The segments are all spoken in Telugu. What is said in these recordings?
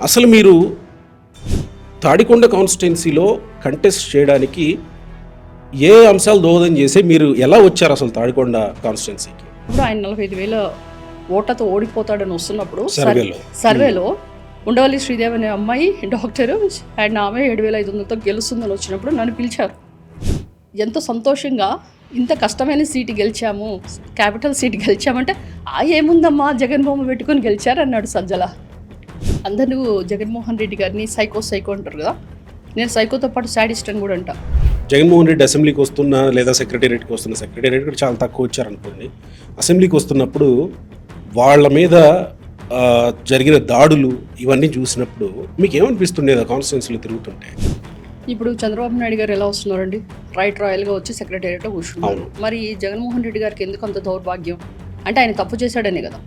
అసలు మీరు తాడికొండ కాన్స్టిట్యున్సీలో కంటెస్ట్ చేయడానికి ఏ అంశాలు దోహదం చేసి మీరు ఎలా వచ్చారు అసలు తాడికొండ కాన్స్టిట్యున్సీకి? ఇప్పుడు ఆయన 45,000 ఓట్లతో ఓడిపోతాడని వస్తున్నప్పుడు సర్వేలో ఉండవల్లి శ్రీదేవి అనే అమ్మాయి డాక్టరు అండ్ ఆమె 7,500తో గెలుస్తుందని వచ్చినప్పుడు నన్ను పిలిచారు. ఎంతో సంతోషంగా ఇంత కష్టమైన సీటు గెలిచాము, క్యాపిటల్ సీట్ గెలిచామంటే ఏముందమ్మా జగన్మోహన్ పెట్టుకొని గెలిచారన్నాడు సజ్జల. అందరూ జగన్మోహన్ రెడ్డి గారిని సైకో అంటారు కదా, నేను సైకోతో పాటు సాడిస్ట్ అని కూడా అంటా. జగన్మోహన్ రెడ్డి అసెంబ్లీకి వస్తున్నా లేదా సెక్రటేరియట్కి వస్తున్నా, సెక్రటేరియట్ కూడా చాలా తక్కువ వచ్చారనుకోండి, అసెంబ్లీకి వస్తున్నప్పుడు వాళ్ళ మీద జరిగిన దాడులు ఇవన్నీ చూసినప్పుడు మీకు ఏమనిపిస్తుండేది కాన్స్టిట్యున్సీలో తిరుగుతుంటే? ఇప్పుడు చంద్రబాబు నాయుడు గారు ఎలా వస్తున్నారండి, రాయల్గా వచ్చి సెక్రటేరియట్లో కూర్చున్నారు. మరి జగన్మోహన్ రెడ్డి గారికి ఎందుకు అంత దౌర్భాగ్యం అంటే ఆయన తప్పు చేశాడనే కదా.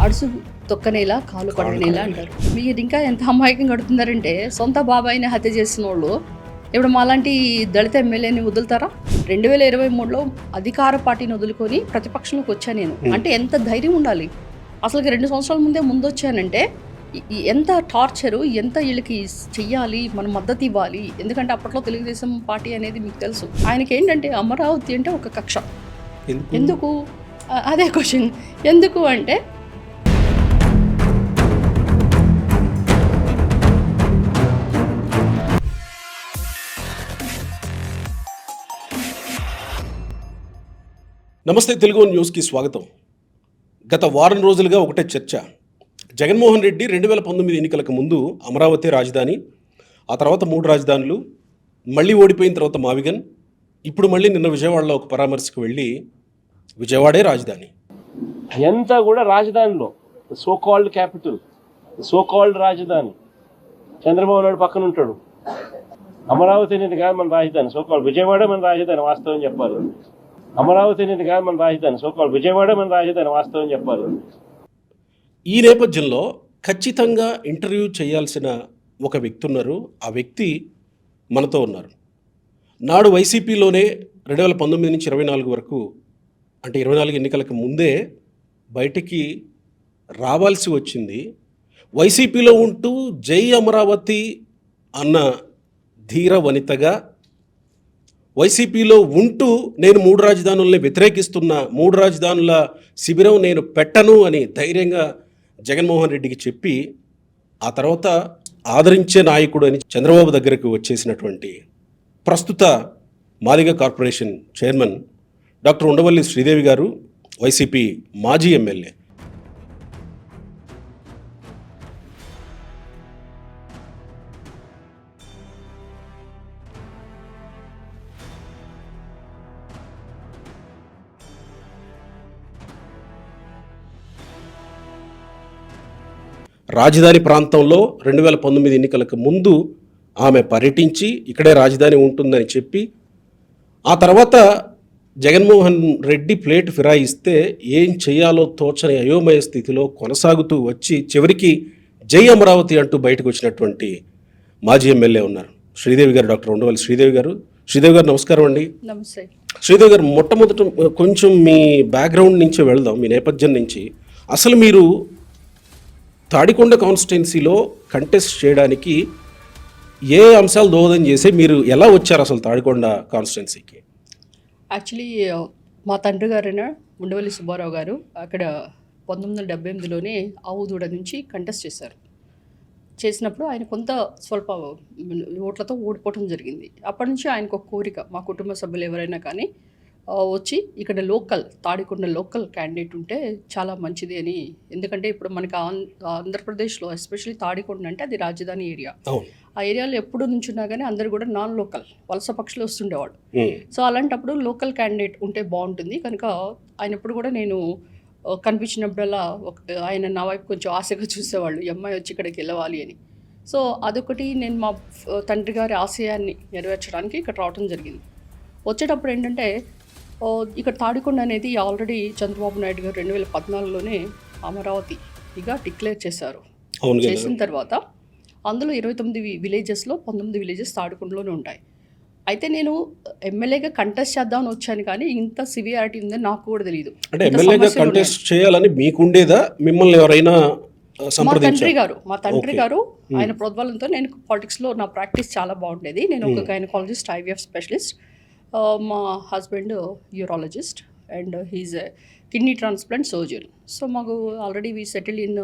అడుసు తొక్కనేలా కాలు పడనేలా అంటారు. మీరు ఇంకా ఎంత అమాయకంగా గడుతున్నారంటే సొంత బాబాయిని హత్య చేసిన వాళ్ళు ఇప్పుడు మాలాంటి దళిత ఎమ్మెల్యేని వదులుతారా? 2023లో అధికార పార్టీని వదులుకొని ప్రతిపక్షంలోకి వచ్చాను నేను అంటే ఎంత ధైర్యం ఉండాలి. అసలు 2 సంవత్సరాల ముందు వచ్చానంటే ఎంత టార్చరు, ఎంత వీళ్ళకి చెయ్యాలి, మనం మద్దతు ఇవ్వాలి. ఎందుకంటే అప్పట్లో తెలుగుదేశం పార్టీ అనేది మీకు తెలుసు. ఆయనకి ఏంటంటే అమరావతి అంటే ఒక కక్ష. ఎందుకు అదే క్వశ్చన్, ఎందుకు అంటే నమస్తే, తెలుగు న్యూస్కి స్వాగతం. గత వారం రోజులుగా ఒకటే చర్చ. జగన్మోహన్ రెడ్డి 2019 ఎన్నికలకు ముందు అమరావతి రాజధాని, ఆ తర్వాత 3 రాజధానులు, మళ్ళీ ఓడిపోయిన తర్వాత మావిగన్, ఇప్పుడు మళ్ళీ నిన్న విజయవాడలో ఒక పరామర్శకు వెళ్ళి విజయవాడే రాజధాని. ఎంత కూడా రాజధానిలో so called capital, so called రాజధాని చంద్రబాబు నాయుడు పక్కన ఉంటాడు. అమరావతి అనేది కాదు మన రాజధాని, సో కాల్డ్ విజయవాడే మన రాజధాని వాస్తవం చెప్పాలి. అమరావతి అనేది కాదు మన రాజధాని, సో కాల్డ్ విజయవాడే మన రాజధాని వాస్తవం చెప్పాలి. ఈ నేపథ్యంలో ఖచ్చితంగా ఇంటర్వ్యూ చేయాల్సిన ఒక వ్యక్తి ఉన్నారు. ఆ వ్యక్తి మనతో ఉన్నారు. నాడు వైసీపీలోనే 2019 నుంచి 24 వరకు, అంటే 24 ఎన్నికలకు ముందే బయటికి రావాల్సి వచ్చింది. వైసీపీలో ఉంటూ జై అమరావతి అన్న ధీర వనితగా, వైసీపీలో ఉంటూ నేను 3 రాజధానుల్ని వ్యతిరేకిస్తున్నా, 3 రాజధానుల శిబిరం నేను పెట్టను అని ధైర్యంగా జగన్మోహన్ రెడ్డికి చెప్పి, ఆ తర్వాత ఆదరించే నాయకుడు అని చంద్రబాబు దగ్గరకు వచ్చేసినటువంటి ప్రస్తుత Madiga corporation chairman doctor Undavalli Sridevi గారు, వైసీపీ మాజీ ఎమ్మెల్యే. రాజధాని ప్రాంతంలో 2019 ఎన్నికలకు ముందు ఆమె పర్యటించి ఇక్కడే రాజధాని ఉంటుందని చెప్పి, ఆ తర్వాత జగన్మోహన్ రెడ్డి ప్లేట్ ఫిరాయిస్తే ఏం చేయాలో తోచని అయోమయ స్థితిలో కొనసాగుతూ వచ్చి చివరికి జై అమరావతి అంటూ బయటకు వచ్చినటువంటి మాజీ ఎమ్మెల్యే ఉన్నారు శ్రీదేవి గారు, డాక్టర్ ఉండవల్లి శ్రీదేవి గారు. శ్రీదేవి గారు నమస్కారం అండి. నమస్తే. శ్రీదేవి గారు, మొట్టమొదట కొంచెం మీ బ్యాక్గ్రౌండ్ నుంచి వెళ్దాం, మీ నేపథ్యం నుంచి. అసలు మీరు తాడికొండ కాన్స్టిట్యున్సీలో కంటెస్ట్ చేయడానికి ఏ అంశాలు దోహదం చేసి మీరు ఎలా వచ్చారు అసలు తాడికొండ కాన్స్టిట్యున్సీకి? యాక్చువల్లీ మా తండ్రి గారైన ఉండవల్లి సుబ్బారావు గారు అక్కడ 1978లోనే ఆవుదూడ నుంచి కంటెస్ట్ చేసినప్పుడు ఆయన కొంత స్వల్ప ఓట్లతో ఓడిపోవడం జరిగింది. అప్పటి నుంచి ఆయనకు ఒక కోరిక, మా కుటుంబ సభ్యులు ఎవరైనా కానీ వచ్చి ఇక్కడ తాడికొండ లోకల్ క్యాండిడేట్ ఉంటే చాలా మంచిది అని. ఎందుకంటే ఇప్పుడు మనకి ఆంధ్రప్రదేశ్లో ఎస్పెషల్లీ తాడికొండ అంటే అది రాజధాని ఏరియా. ఆ ఏరియాలో ఎప్పుడు నుంచున్నా కానీ అందరు కూడా నాన్ లోకల్ వలస పక్షులు వస్తుండేవాడు. సో అలాంటప్పుడు లోకల్ క్యాండిడేట్ ఉంటే బాగుంటుంది కనుక ఆయన ఎప్పుడు కూడా నేను కనిపించినప్పుడల్లా ఆయన నా వైపు కొంచెం ఆశగా చూసేవాళ్ళు, ఈ అమ్మాయి వచ్చి ఇక్కడికి వెళ్ళవాలి అని. సో అదొకటి, నేను మా తండ్రి గారి ఆశయాన్ని నెరవేర్చడానికి ఇక్కడ రావడం జరిగింది. వచ్చేటప్పుడు ఏంటంటే ఇక్కడ తాడికొండ అనేది ఆల్రెడీ చంద్రబాబు నాయుడు గారు 2014లోనే అమరావతిగా డిక్లేర్ చేశారు. చేసిన తర్వాత అందులో 29 విలేజెస్లో 19 విలేజెస్ తాడికొండలోనే ఉంటాయి. అయితే నేను ఎమ్మెల్యేగా కంటెస్ట్ చేద్దామని వచ్చాను, కానీ ఇంత సివియారిటీ ఉందని నాకు కూడా తెలియదు. అంటే ఎమ్మెల్యేగా కంటెస్ట్ చేయాలని మీకుండేదా? మిమ్మల్ని ఎవరైనా మా సంప్రదించారు. తండ్రి Okay. గారు ఆయన ప్రోద్బలంతో నేను పాలిటిక్స్లో నా ప్రాక్టీస్ చాలా బాగుండేది. నేను ఒక గైనకాలజిస్ట్, ఐవీఎఫ్ స్పెషలిస్ట్. మా husband urologist and he's a kidney transplant surgeon. So మాకు already we settle in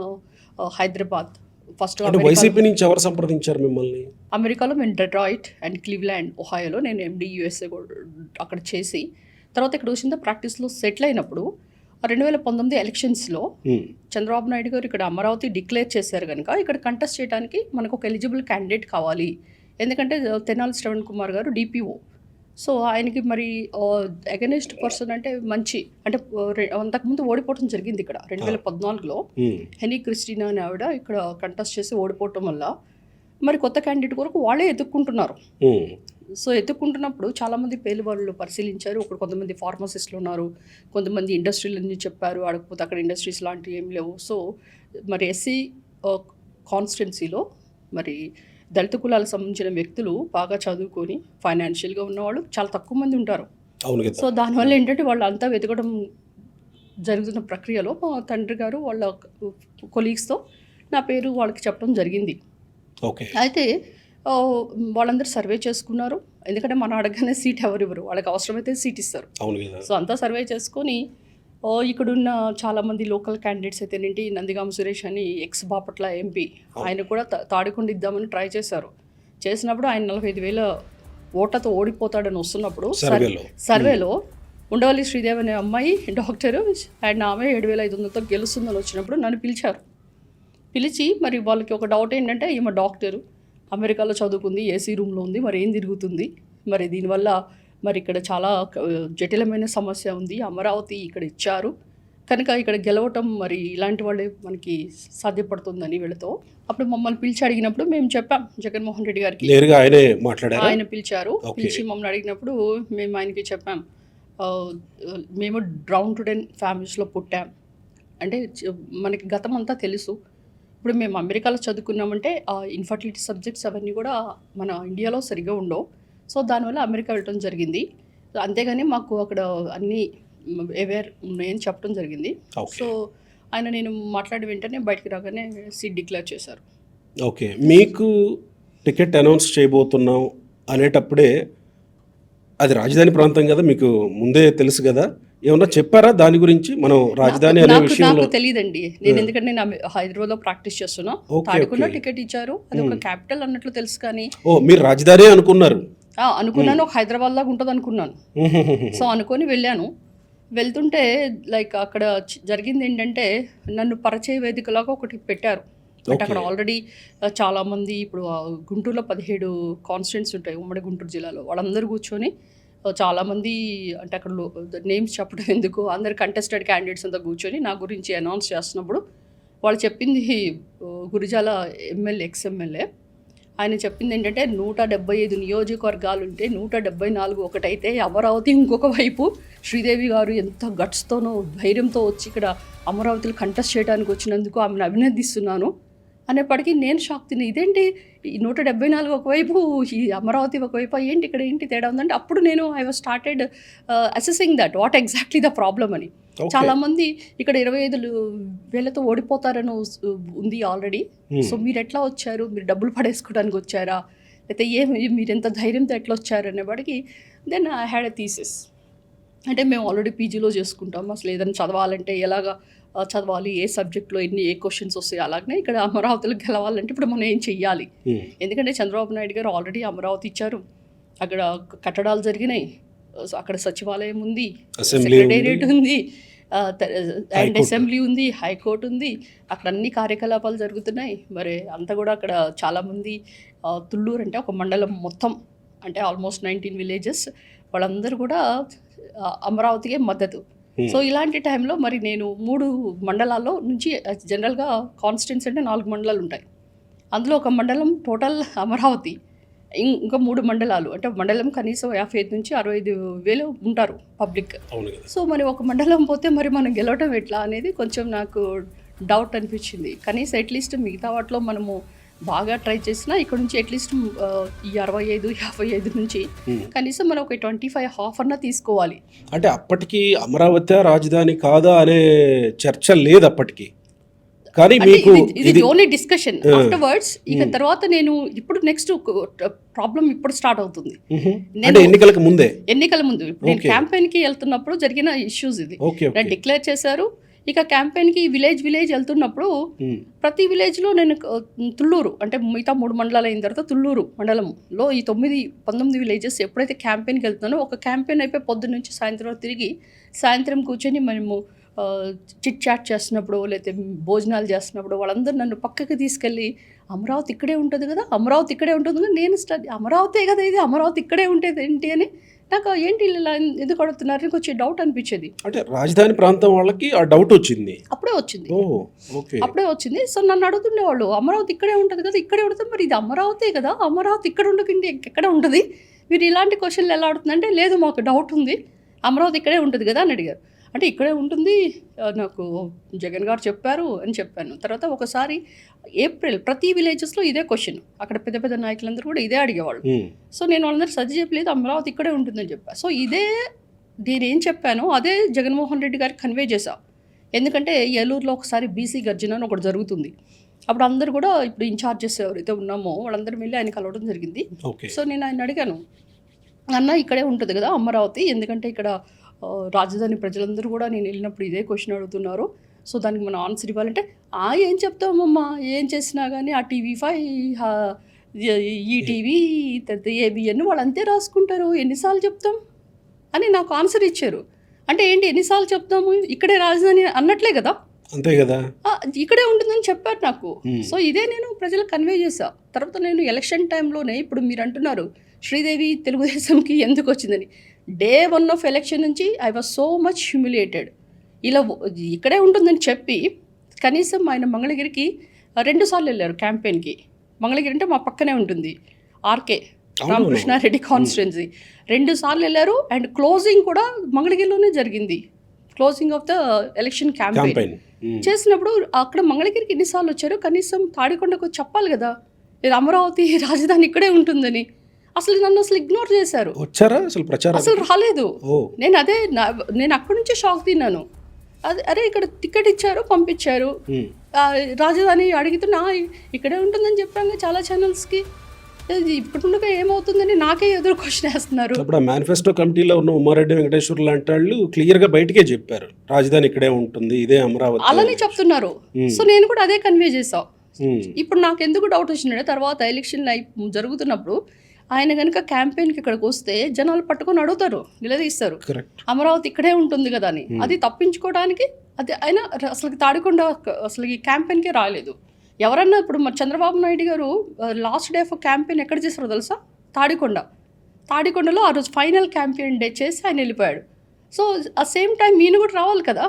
Hyderabad. First అంటే వైసీపీ నుంచి ఎవరు సంప్రదించారు మిమ్మల్ని? అమెరికాలో మేము డెట్రాయిట్ అండ్ క్లీవ్లాండ్ ఒహాయోలో నేను ఎండి యూఎస్ఏ అక్కడ చేసి తర్వాత ఇక్కడ వచ్చిన ప్రాక్టీస్లో సెటిల్ అయినప్పుడు 2019 ఎలక్షన్స్లో చంద్రబాబు నాయుడు గారు ఇక్కడ అమరావతి డిక్లేర్ చేశారు కనుక ఇక్కడ కంటెస్ట్ చేయడానికి మనకు ఒక ఎలిజిబుల్ క్యాండిడేట్ కావాలి. ఎందుకంటే తెనాలి శ్రవణ్ కుమార్ గారు డిపిఓ. సో ఆయనకి మరి అగెనిస్ట్ పర్సన్ అంటే మంచి అంటే అంతకుముందు ఓడిపోవడం జరిగింది ఇక్కడ 2014లో. హెనీ క్రిస్టినా అనే ఆవిడ ఇక్కడ కంటెస్ట్ చేసి ఓడిపోవటం వల్ల మరి కొత్త క్యాండిడేట్ కొరకు వాళ్ళే ఎత్తుక్కుంటున్నారు. సో ఎత్తుక్కుంటున్నప్పుడు చాలామంది పేర్లు వాళ్ళు పరిశీలించారు. ఇప్పుడు కొంతమంది ఫార్మసిస్టులు ఉన్నారు, కొంతమంది ఇండస్ట్రీల నుంచి చెప్పారు, అడగకపోతే అక్కడ ఇండస్ట్రీస్ లాంటివి ఏం లేవు. సో మరి ఎస్సీ కాన్స్టిట్యున్సీలో మరి దళిత కులాలకు సంబంధించిన వ్యక్తులు బాగా చదువుకొని ఫైనాన్షియల్గా ఉన్నవాళ్ళు చాలా తక్కువ మంది ఉంటారు. అవును కదా. సో దానివల్ల ఏంటంటే వాళ్ళు అంతా వెతకడం జరుగుతున్న ప్రక్రియలో మా తండ్రి గారు వాళ్ళ కొలీగ్స్తో నా పేరు వాళ్ళకి చెప్పడం జరిగింది. ఓకే. అయితే వాళ్ళందరూ సర్వే చేసుకున్నారు. ఎందుకంటే మనం అడగగానే సీట్ ఎవరు ఇవ్వరు, వాళ్ళకి అవసరమైతే సీట్ ఇస్తారు. అవును కదా. సో అంతా సర్వే చేసుకొని ఇక్కడున్న చాలామంది లోకల్ క్యాండిడేట్స్ అయితే ఏంటి, నందిగామ సురేష్ అని ఎక్స్ బాపట్ల ఎంపీ, ఆయన కూడా తాడికొండ ఇద్దామని ట్రై చేశారు. చేసినప్పుడు ఆయన 45,000 ఓట్లతో ఓడిపోతాడని వస్తున్నప్పుడు సర్వేలో ఉండవల్లి శ్రీదేవి అనే అమ్మాయి డాక్టరు అండ్ ఆమె 7,500తో గెలుస్తుందని వచ్చినప్పుడు నన్ను పిలిచారు. పిలిచి మరి వాళ్ళకి ఒక డౌట్ ఏంటంటే ఈమె డాక్టరు, అమెరికాలో చదువుకుంది, ఏసీ రూమ్లో ఉంది, మరి ఏం తిరుగుతుంది, మరి దీనివల్ల మరి ఇక్కడ చాలా జటిలమైన సమస్య ఉంది, అమరావతి ఇక్కడ ఇచ్చారు కనుక ఇక్కడ గెలవటం మరి ఇలాంటి వాళ్ళే మనకి సాధ్యపడుతుందని వీళ్ళతో అప్పుడు మమ్మల్ని పిలిచి అడిగినప్పుడు మేము చెప్పాం జగన్మోహన్ రెడ్డి గారికి. నేరుగా ఆయనే మాట్లాడారు. ఆయన పిలిచారు. పిలిచి మమ్మల్ని అడిగినప్పుడు మేము ఆయనకి చెప్పాం, మేము డౌన్ టు డెన్ ఫ్యామిలీస్లో పుట్టాం, అంటే మనకి గతం అంతా తెలుసు. ఇప్పుడు మేము అమెరికాలో చదువుకున్నామంటే ఆ ఇన్ఫర్టిలిటీ సబ్జెక్ట్స్ అవన్నీ కూడా మన ఇండియాలో సరిగ్గా ఉండవు. సో దానివల్ల అమెరికా వెళ్ళడం జరిగింది. అంతేగాని మాకు అక్కడ అన్నీ అవేర్ ఉన్నాయని చెప్పడం జరిగింది. సో ఆయన నేను మాట్లాడి వెంటనే బయటికి రాగానే సీట్ డిక్లేర్ చేశారు. ఓకే. మీకు టికెట్ అనౌన్స్ చేయబోతున్నాం అనేటప్పుడే అది రాజధాని ప్రాంతం కదా, మీకు ముందే తెలుసు కదా, ఏమన్నా చెప్పారా దాని గురించి? మనం రాజధాని అనే విషయంలో నాకు తెలియదండి. నేను ఎందుకంటే నేను హైదరాబాద్లో ప్రాక్టీస్ చేస్తున్నా, తాడికొండ టికెట్ ఇచ్చారు, అది ఒక క్యాపిటల్ అన్నట్లు తెలుసు. కానీ మీరు రాజధాని అనుకున్నారు? అనుకున్నాను, ఒక హైదరాబాద్ లాగా ఉంటుంది అనుకున్నాను. సో అనుకొని వెళ్ళాను. వెళ్తుంటే లైక్ అక్కడ జరిగింది ఏంటంటే నన్ను పరిచయ వేదికలాగా ఒకటి పెట్టారు. అంటే అక్కడ ఆల్రెడీ చాలామంది ఇప్పుడు గుంటూరులో 17 కాన్స్టిట్యుయెంట్స్ ఉంటాయి ఉమ్మడి గుంటూరు జిల్లాలో, వాళ్ళందరూ కూర్చొని చాలామంది అంటే అక్కడ నేమ్స్ చెప్పడం ఎందుకు, అందరు కంటెస్టెడ్ క్యాండిడేట్స్ అంతా కూర్చొని నా గురించి అనౌన్స్ చేస్తున్నప్పుడు వాళ్ళు చెప్పింది గురిజాల ఎమ్మెల్యే ఎక్స్ఎమ్మెల్యే ఆయన చెప్పింది ఏంటంటే 175 నియోజకవర్గాలు ఉంటే 174 ఒకటైతే అమరావతి ఇంకొక వైపు. శ్రీదేవి గారు ఎంత గట్స్తోనో ధైర్యంతో వచ్చి ఇక్కడ అమరావతిలో కంటెస్ట్ చేయడానికి వచ్చినందుకు ఆమెను అభినందిస్తున్నాను అనేప్పటికీ నేను షాక్ తిని, ఇదేంటి 174 ఒకవైపు, ఈ అమరావతి ఒకవైపు, ఏంటి ఇక్కడ ఏంటి తేడా ఉందంటే అప్పుడు నేను I was started assessing that what exactly the problem అని. చాలామంది ఇక్కడ 25,000తో ఓడిపోతారని ఉంది ఆల్రెడీ. సో మీరు ఎట్లా వచ్చారు, మీరు డబ్బులు పడేసుకోవడానికి వచ్చారా, లేకపోతే మీరు ఎంత ధైర్యంతో ఎట్లా వచ్చారు అనేవాడికి then I had a thesis. అంటే మేము ఆల్రెడీ పీజీలో చేసుకుంటాం, అసలు ఏదైనా చదవాలంటే ఎలాగా చదవాలి, ఏ సబ్జెక్ట్లో ఏ క్వశ్చన్స్ వస్తాయి, అలాగనే ఇక్కడ అమరావతిలో గెలవాలంటే ఇప్పుడు మనం ఏం చెయ్యాలి. ఎందుకంటే చంద్రబాబు నాయుడు గారు ఆల్రెడీ అమరావతి ఇచ్చారు, అక్కడ కట్టడాలు జరిగినాయి, అక్కడ సచివాలయం ఉంది, సెక్రటేరియట్ ఉంది, అండ్ అసెంబ్లీ ఉంది, హైకోర్టు ఉంది, అక్కడ అన్ని కార్యకలాపాలు జరుగుతున్నాయి. మరి అంతా కూడా అక్కడ చాలామంది తుళ్ళూరు అంటే ఒక మండలం మొత్తం అంటే ఆల్మోస్ట్ 19 విలేజెస్ వాళ్ళందరూ కూడా అమరావతికే మద్దతు. సో ఇలాంటి టైంలో మరి నేను 3 మండలాల్లో నుంచి జనరల్గా కాన్స్టిట్యుయెన్సీ అంటే 4 మండలాలు ఉంటాయి, అందులో ఒక మండలం టోటల్ అమరావతి, ఇంకా 3 మండలాలు అంటే మండలం కనీసం 55 నుంచి 65,000 ఉంటారు పబ్లిక్. సో మరి ఒక మండలం పోతే మరి మనం గెలవటం ఎట్లా అనేది కొంచెం నాకు డౌట్ అనిపించింది. కనీసం అట్లీస్ట్ మిగతా వాటిలో మనము బాగా ట్రై చేసినా ఇక్కడ నుంచి అట్లీస్ట్ ఈ 65-55 నుంచి కనీసం మనం ఒక 25 హాఫ్ అన్నా తీసుకోవాలి. అంటే అప్పటికి అమరావతి రాజధాని కాదా అనే చర్చ లేదు అప్పటికి. కానీ అంటే మీకు ఇది ఓన్లీ డిస్కషన్ ఆఫ్టర్ వర్డ్స్. ఇక తర్వాత నేను ఇప్పుడు నెక్స్ట్ ప్రాబ్లం ఇప్పుడు స్టార్ట్ అవుతుంది. అంటే ఎన్నికలకు ముందే, ఎన్నికల ముందు నేను క్యాంపెయిన్ కి వెళ్తున్నప్పుడు జరిగిన ఇష్యూస్ ఇది. Okay okay. నేను డిక్లేర్ చేశారు. ఇక క్యాంపెయిన్ కి విలేజ్ వెళ్తున్నప్పుడు ప్రతి విలేజ్ లో నేను తుళ్ళూరు అంటే మిగతా 3 మండలాలు అయిన తర్వాత తుళ్ళూరు మండలంలో ఈ 19 విలేజెస్ ఎప్పుడైతే క్యాంపెయిన్కి వెళ్తున్నానో, ఒక క్యాంపెయిన్ అయిపోయి పొద్దున్న నుంచి సాయంత్రం తిరిగి సాయంత్రం కూర్చొని మనము చిట్ చాట్ చేస్తున్నప్పుడు లేకపోతే భోజనాలు చేస్తున్నప్పుడు వాళ్ళందరూ నన్ను పక్కకి తీసుకెళ్ళి అమరావతి ఇక్కడే ఉంటుంది కదా, అమరావతి ఇక్కడే ఉంటుంది కదా. నేను అమరావతే కదా ఇది, అమరావతి ఇక్కడే ఉంటుంది ఏంటి అని నాకు ఏంటి ఇలా ఎందుకు అడుగుతున్నారు నాకు వచ్చే డౌట్ అనిపించేది. అంటే రాజధాని ప్రాంతం వాళ్ళకి ఆ డౌట్ వచ్చింది, అప్పుడే వచ్చింది. ఓకే, అప్పుడే వచ్చింది. సో నన్ను అడుగుతుండేవాళ్ళు అమరావతి ఇక్కడే ఉంటుంది కదా, ఇక్కడే ఉంటుంది, మరి ఇది అమరావతే కదా, అమరావతి ఇక్కడ ఉండకండి ఎక్కడ ఉంటుంది, మీరు ఇలాంటి క్వశ్చన్లు ఎలా అడుగుతుందంటే లేదు మాకు డౌట్ ఉంది, అమరావతి ఇక్కడే ఉంటుంది కదా అని అడిగారు. అంటే ఇక్కడే ఉంటుంది నాకు జగన్ గారు చెప్పారు అని చెప్పాను. తర్వాత ఒకసారి ఏప్రిల్ ప్రతి విలేజెస్లో ఇదే క్వశ్చన్, అక్కడ పెద్ద పెద్ద నాయకులందరూ కూడా ఇదే అడిగేవాళ్ళు. సో నేను వాళ్ళందరూ సర్ది చెప్పలేదు, అమరావతి ఇక్కడే ఉంటుందని చెప్పాను. సో ఇదే నేనేం చెప్పానో అదే జగన్మోహన్ రెడ్డి గారికి కన్వే చేశా. ఎందుకంటే ఏలూరులో ఒకసారి బీసీ గర్జన అని ఒకటి జరుగుతుంది. అప్పుడు అందరూ కూడా ఇప్పుడు ఇన్ఛార్జెస్ ఎవరైతే ఉన్నామో వాళ్ళందరూ వెళ్ళి ఆయన కలవడం జరిగింది. సో నేను ఆయన అడిగాను, అన్న ఇక్కడే ఉంటుంది కదా అమరావతి, ఎందుకంటే ఇక్కడ రాజధాని ప్రజలందరూ కూడా నేను వెళ్ళినప్పుడు ఇదే క్వశ్చన్ అడుగుతున్నారు, సో దానికి మనం ఆన్సర్ ఇవ్వాలంటే ఏం చెప్తామమ్మా, ఏం చేసినా కానీ ఆ TV5 ఈటీవీ ఏబిఎన్ వాళ్ళు అంతే రాసుకుంటారు, ఎన్నిసార్లు చెప్తాం అని నాకు ఆన్సర్ ఇచ్చారు. అంటే ఏంటి ఎన్నిసార్లు చెప్తాము, ఇక్కడే రాజధాని అన్నట్లే కదా, అంతే కదా, ఇక్కడే ఉంటుందని చెప్పారు నాకు. సో ఇదే నేను ప్రజలకు కన్వే చేశా. తర్వాత నేను ఎలక్షన్ టైంలోనే ఇప్పుడు మీరు అంటున్నారు శ్రీదేవి తెలుగుదేశంకి ఎందుకు వచ్చిందని, డే 1 ఆఫ్ ఎలక్షన్ నుంచి I was so much humiliated. ఇలా ఇక్కడే ఉంటుందని చెప్పి కనీసం ఆయన మంగళగిరికి 2 సార్లు వెళ్ళారు క్యాంపెయిన్కి. మంగళగిరి అంటే మా పక్కనే ఉంటుంది, ఆర్కే రామకృష్ణారెడ్డి కాన్స్టిట్యున్సీ. 2 సార్లు వెళ్ళారు అండ్ క్లోజింగ్ కూడా మంగళగిరిలోనే జరిగింది. Closing of the election campaign చేసినప్పుడు అక్కడ మంగళగిరికి ఎన్నిసార్లు వచ్చారు, కనీసం తాడికొండకు చెప్పాలి కదా ఇది అమరావతి రాజధాని ఇక్కడే ఉంటుందని. అసలు నన్ను ఇగ్నోర్ చేశారు, వచ్చారా అసలు ప్రచారం అసలు రాలేదు. నేను అక్కడి నుంచే షాక్ తిన్నాను. అరే ఇక్కడ టికెట్ ఇచ్చారు పంపించారు, రాజధాని అడుగుతున్నా ఇక్కడే ఉంటుందని చెప్పాங்க చాలా ఛానల్స్కి, ఇప్పుడు ఏమవుతుందని నాకే ఎదురు క్వశ్చన్ వేస్తున్నారు. అప్పుడు మేనిఫెస్టో కమిటీలో ఉన్న ఉమ్మారెడ్డి వెంకటేశ్వర్లు లాంటి వాళ్ళు క్లియర్గా బయటకే చెప్పారు రాజధాని ఇక్కడే ఉంటుంది, ఇదే అమరావతి అలానే చెప్తున్నారు. సో నేను కూడా అదే కన్వే చేసా. ఇప్పుడు నాకు ఎందుకు డౌట్ వచ్చిందంటే తర్వాత ఎలక్షన్ జరుగుతున్నప్పుడు ఆయన కనుక క్యాంపెయిన్కి ఇక్కడికి వస్తే జనాలు పట్టుకొని అడుగుతారు, నిలదీస్తారు అమరావతి ఇక్కడే ఉంటుంది కదా అని. అది తప్పించుకోవడానికి అది ఆయన అసలు తాడికొండ అసలు ఈ క్యాంపెయిన్కే రాలేదు. ఎవరన్నా ఇప్పుడు మరి చంద్రబాబు నాయుడు గారు లాస్ట్ డే ఆఫ్ క్యాంపెయిన్ ఎక్కడ చేశారో తెలుసా, తాడికొండలో ఆ రోజు ఫైనల్ క్యాంపెయిన్ డే చేసి ఆయన వెళ్ళిపోయాడు. సో ఆ సేమ్ టైం ఈయన కూడా రావాలి కదా,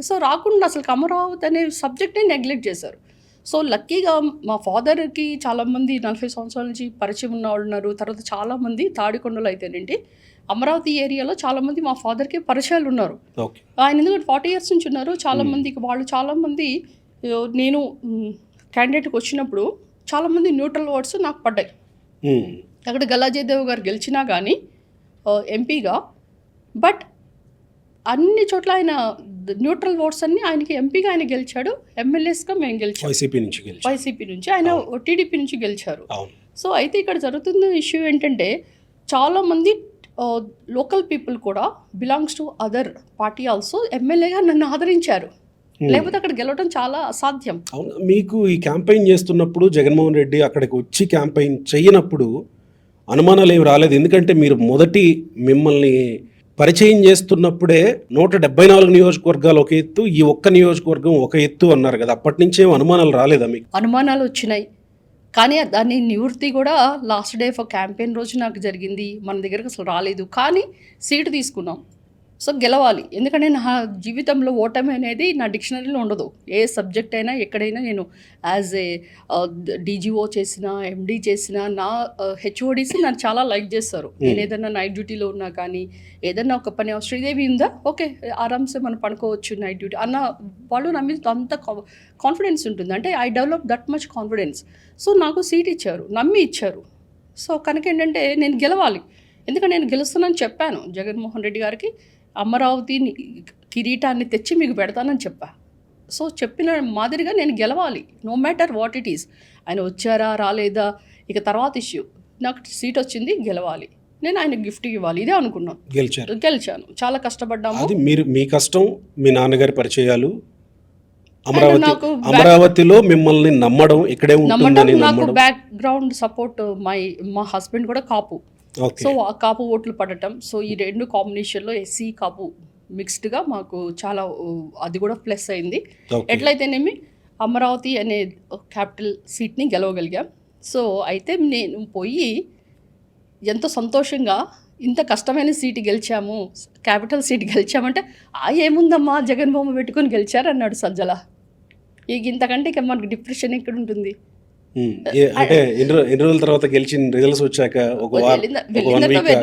సో రాకుండా అసలు అమరావతి అనే సబ్జెక్ట్ని నెగ్లెక్ట్ చేశారు. సో లక్కీగా మా ఫాదర్కి చాలామంది 40 సంవత్సరాల నుంచి పరిచయం ఉన్న వాళ్ళు ఉన్నారు. తర్వాత చాలామంది తాడికొండలో అయితేనేంటి అమరావతి ఏరియాలో చాలామంది మా ఫాదర్కి పరిచయాలు ఉన్నారు. ఆయన ఎందుకంటే 40 years నుంచి ఉన్నారు. చాలామందికి వాళ్ళు చాలామంది నేను క్యాండిడేట్కి వచ్చినప్పుడు చాలామంది న్యూట్రల్ వర్డ్స్ నాకు పడ్డాయి. అక్కడ గల్లాజయదేవ్ గారు గెలిచినా కానీ ఎంపీగా, బట్ అన్ని చోట్ల ఆయన న్యూట్రల్ ఓట్స్ అన్ని ఆయనకి ఎంపీగా ఆయన గెలిచాడు, ఎమ్మెల్యేస్గా మేము గెలిచాం వైసీపీ నుంచి, ఆయన టీడీపీ నుంచి గెలిచారు. సో అయితే ఇక్కడ జరుగుతున్న ఇష్యూ ఏంటంటే చాలామంది లోకల్ పీపుల్ కూడా belongs to other party also ఎమ్మెల్యేగా నన్ను ఆదరించారు, లేకపోతే అక్కడ గెలవడం చాలా అసాధ్యం. మీకు ఈ క్యాంపెయిన్ చేస్తున్నప్పుడు జగన్మోహన్ రెడ్డి అక్కడికి వచ్చి క్యాంపెయిన్ చేయనప్పుడు అనుమానాలు ఏమి రాలేదు? ఎందుకంటే మీరు మొదటి మిమ్మల్ని పరిచయం చేస్తున్నప్పుడే 174 నియోజకవర్గాలు ఒక ఎత్తు, ఈ ఒక్క నియోజకవర్గం ఒక ఎత్తు అన్నారు కదా, అప్పటి నుంచి ఏం అనుమానాలు రాలేదా మీకు? అనుమానాలు వచ్చినాయి, కానీ దాన్ని నివృత్తి కూడా లాస్ట్ డే ఆఫ్ క్యాంపెయిన్ రోజు నాకు జరిగింది. మన దగ్గరకు అసలు రాలేదు, కానీ సీటు తీసుకున్నాం. సో గెలవాలి, ఎందుకంటే నా జీవితంలో ఓటమి అనేది నా డిక్షనరీలో ఉండదు. ఏ సబ్జెక్ట్ అయినా ఎక్కడైనా నేను యాజ్ ఏ డీజీఓ చేసిన, ఎండీ చేసిన, నా హెచ్ఓడీస్ నన్ను చాలా లైక్ చేస్తారు. నేను ఏదైనా నైట్ డ్యూటీలో ఉన్నా కానీ ఏదైనా ఒక పని శ్రీదేవి ఉందా, ఓకే ఆరామ్సే మనం పడుకోవచ్చు నైట్ డ్యూటీ అన్న వాళ్ళు నా మీద అంత కాన్ఫిడెన్స్ ఉంటుంది. అంటే I develop that much confidence. So నాకు సీట్ ఇచ్చారు, నమ్మి ఇచ్చారు. సో కనుక ఏంటంటే నేను గెలవాలి, ఎందుకంటే నేను గెలుస్తున్నానని చెప్పాను జగన్మోహన్ రెడ్డి గారికి. అమరావతి కిరీటాన్ని తెచ్చి మీకు పెడతానని చెప్పా. సో చెప్పిన మాదిరిగా నేను గెలవాలి, no matter what it is. ఆయన వచ్చారా రాలేదా ఇక తర్వాత ఇష్యూ, నాకు సీట్ వచ్చింది, గెలవాలి, నేను ఆయన గిఫ్ట్ ఇవ్వాలి, ఇదే అనుకున్నాను. గెలిచాను, చాలా కష్టపడ్డాము. అది మీరు మీ కష్టం, మీ నాన్నగారి పరిచయాలు, నాకు అమరావతిలో మిమ్మల్ని నమ్మడం, ఇక్కడే ఉంటుందని నాకు నమ్మడం. బ్యాక్గ్రౌండ్ సపోర్ట్, మా హస్బెండ్ కూడా కాపు, ఓకే. సో ఆ కాపు ఓట్లు పడటం, సో ఈ రెండు కాంబినేషన్లో ఎస్సీ కాపు మిక్స్డ్గా మాకు చాలా అది కూడా ప్లస్ అయింది. ఓకే. ఎట్లయితేనేమి అమరావతి అనే క్యాపిటల్ సీట్ని గెలవగలిగాం. సో అయితే నేను పోయి ఎంతో సంతోషంగా ఇంత కష్టమైన సీట్ గెలిచాము, క్యాపిటల్ సీట్ గెలిచామంటే ఏముందమ్మా జగన్ బొమ్మ పెట్టుకొని గెలిచారన్నాడు సజ్జల. ఇక ఇంతకంటే ఇక మనకు డిప్రెషన్ ఎక్కడ ఉంటుంది? అంటే ఎన్ని రోజుల తర్వాత గెలిచిన రిజల్ట్స్ వచ్చాక ఒక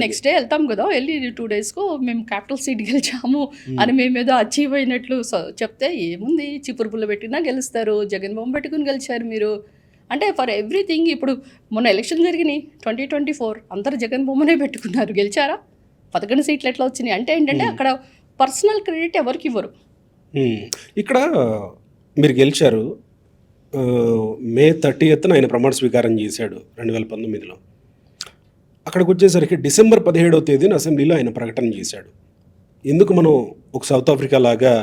నెక్స్ట్ డే వెళ్తాం కదా, వెళ్ళి 2 డేస్కు మేము క్యాపిటల్ సీట్ గెలిచాము అని మేము ఏదో అచీవ్ అయినట్లు చెప్తే, ఏముంది చిపురు పుల్ల పెట్టినా గెలుస్తారు, జగన్ బొమ్మ పెట్టుకుని గెలిచారు మీరు అంటే ఫర్ ఎవ్రీథింగ్. ఇప్పుడు మొన్న ఎలక్షన్ జరిగినాయి 2024, అందరు జగన్ బొమ్మనే పెట్టుకున్నారు, గెలిచారా? 11 సీట్లు ఎట్లా వచ్చినాయి అంటే ఏంటంటే అక్కడ పర్సనల్ క్రెడిట్ ఎవరికి ఇవ్వరు. ఇక్కడ మీరు గెలిచారు, మే 30th ఆయన ప్రమాణ స్వీకారం చేశాడు 2019లో. అక్కడికి వచ్చేసరికి డిసెంబర్ 17వ తేదీన అసెంబ్లీలో ఆయన ప్రకటన చేశాడు. ఎందుకు మనం ఒక సౌత్ ఆఫ్రికా లాగా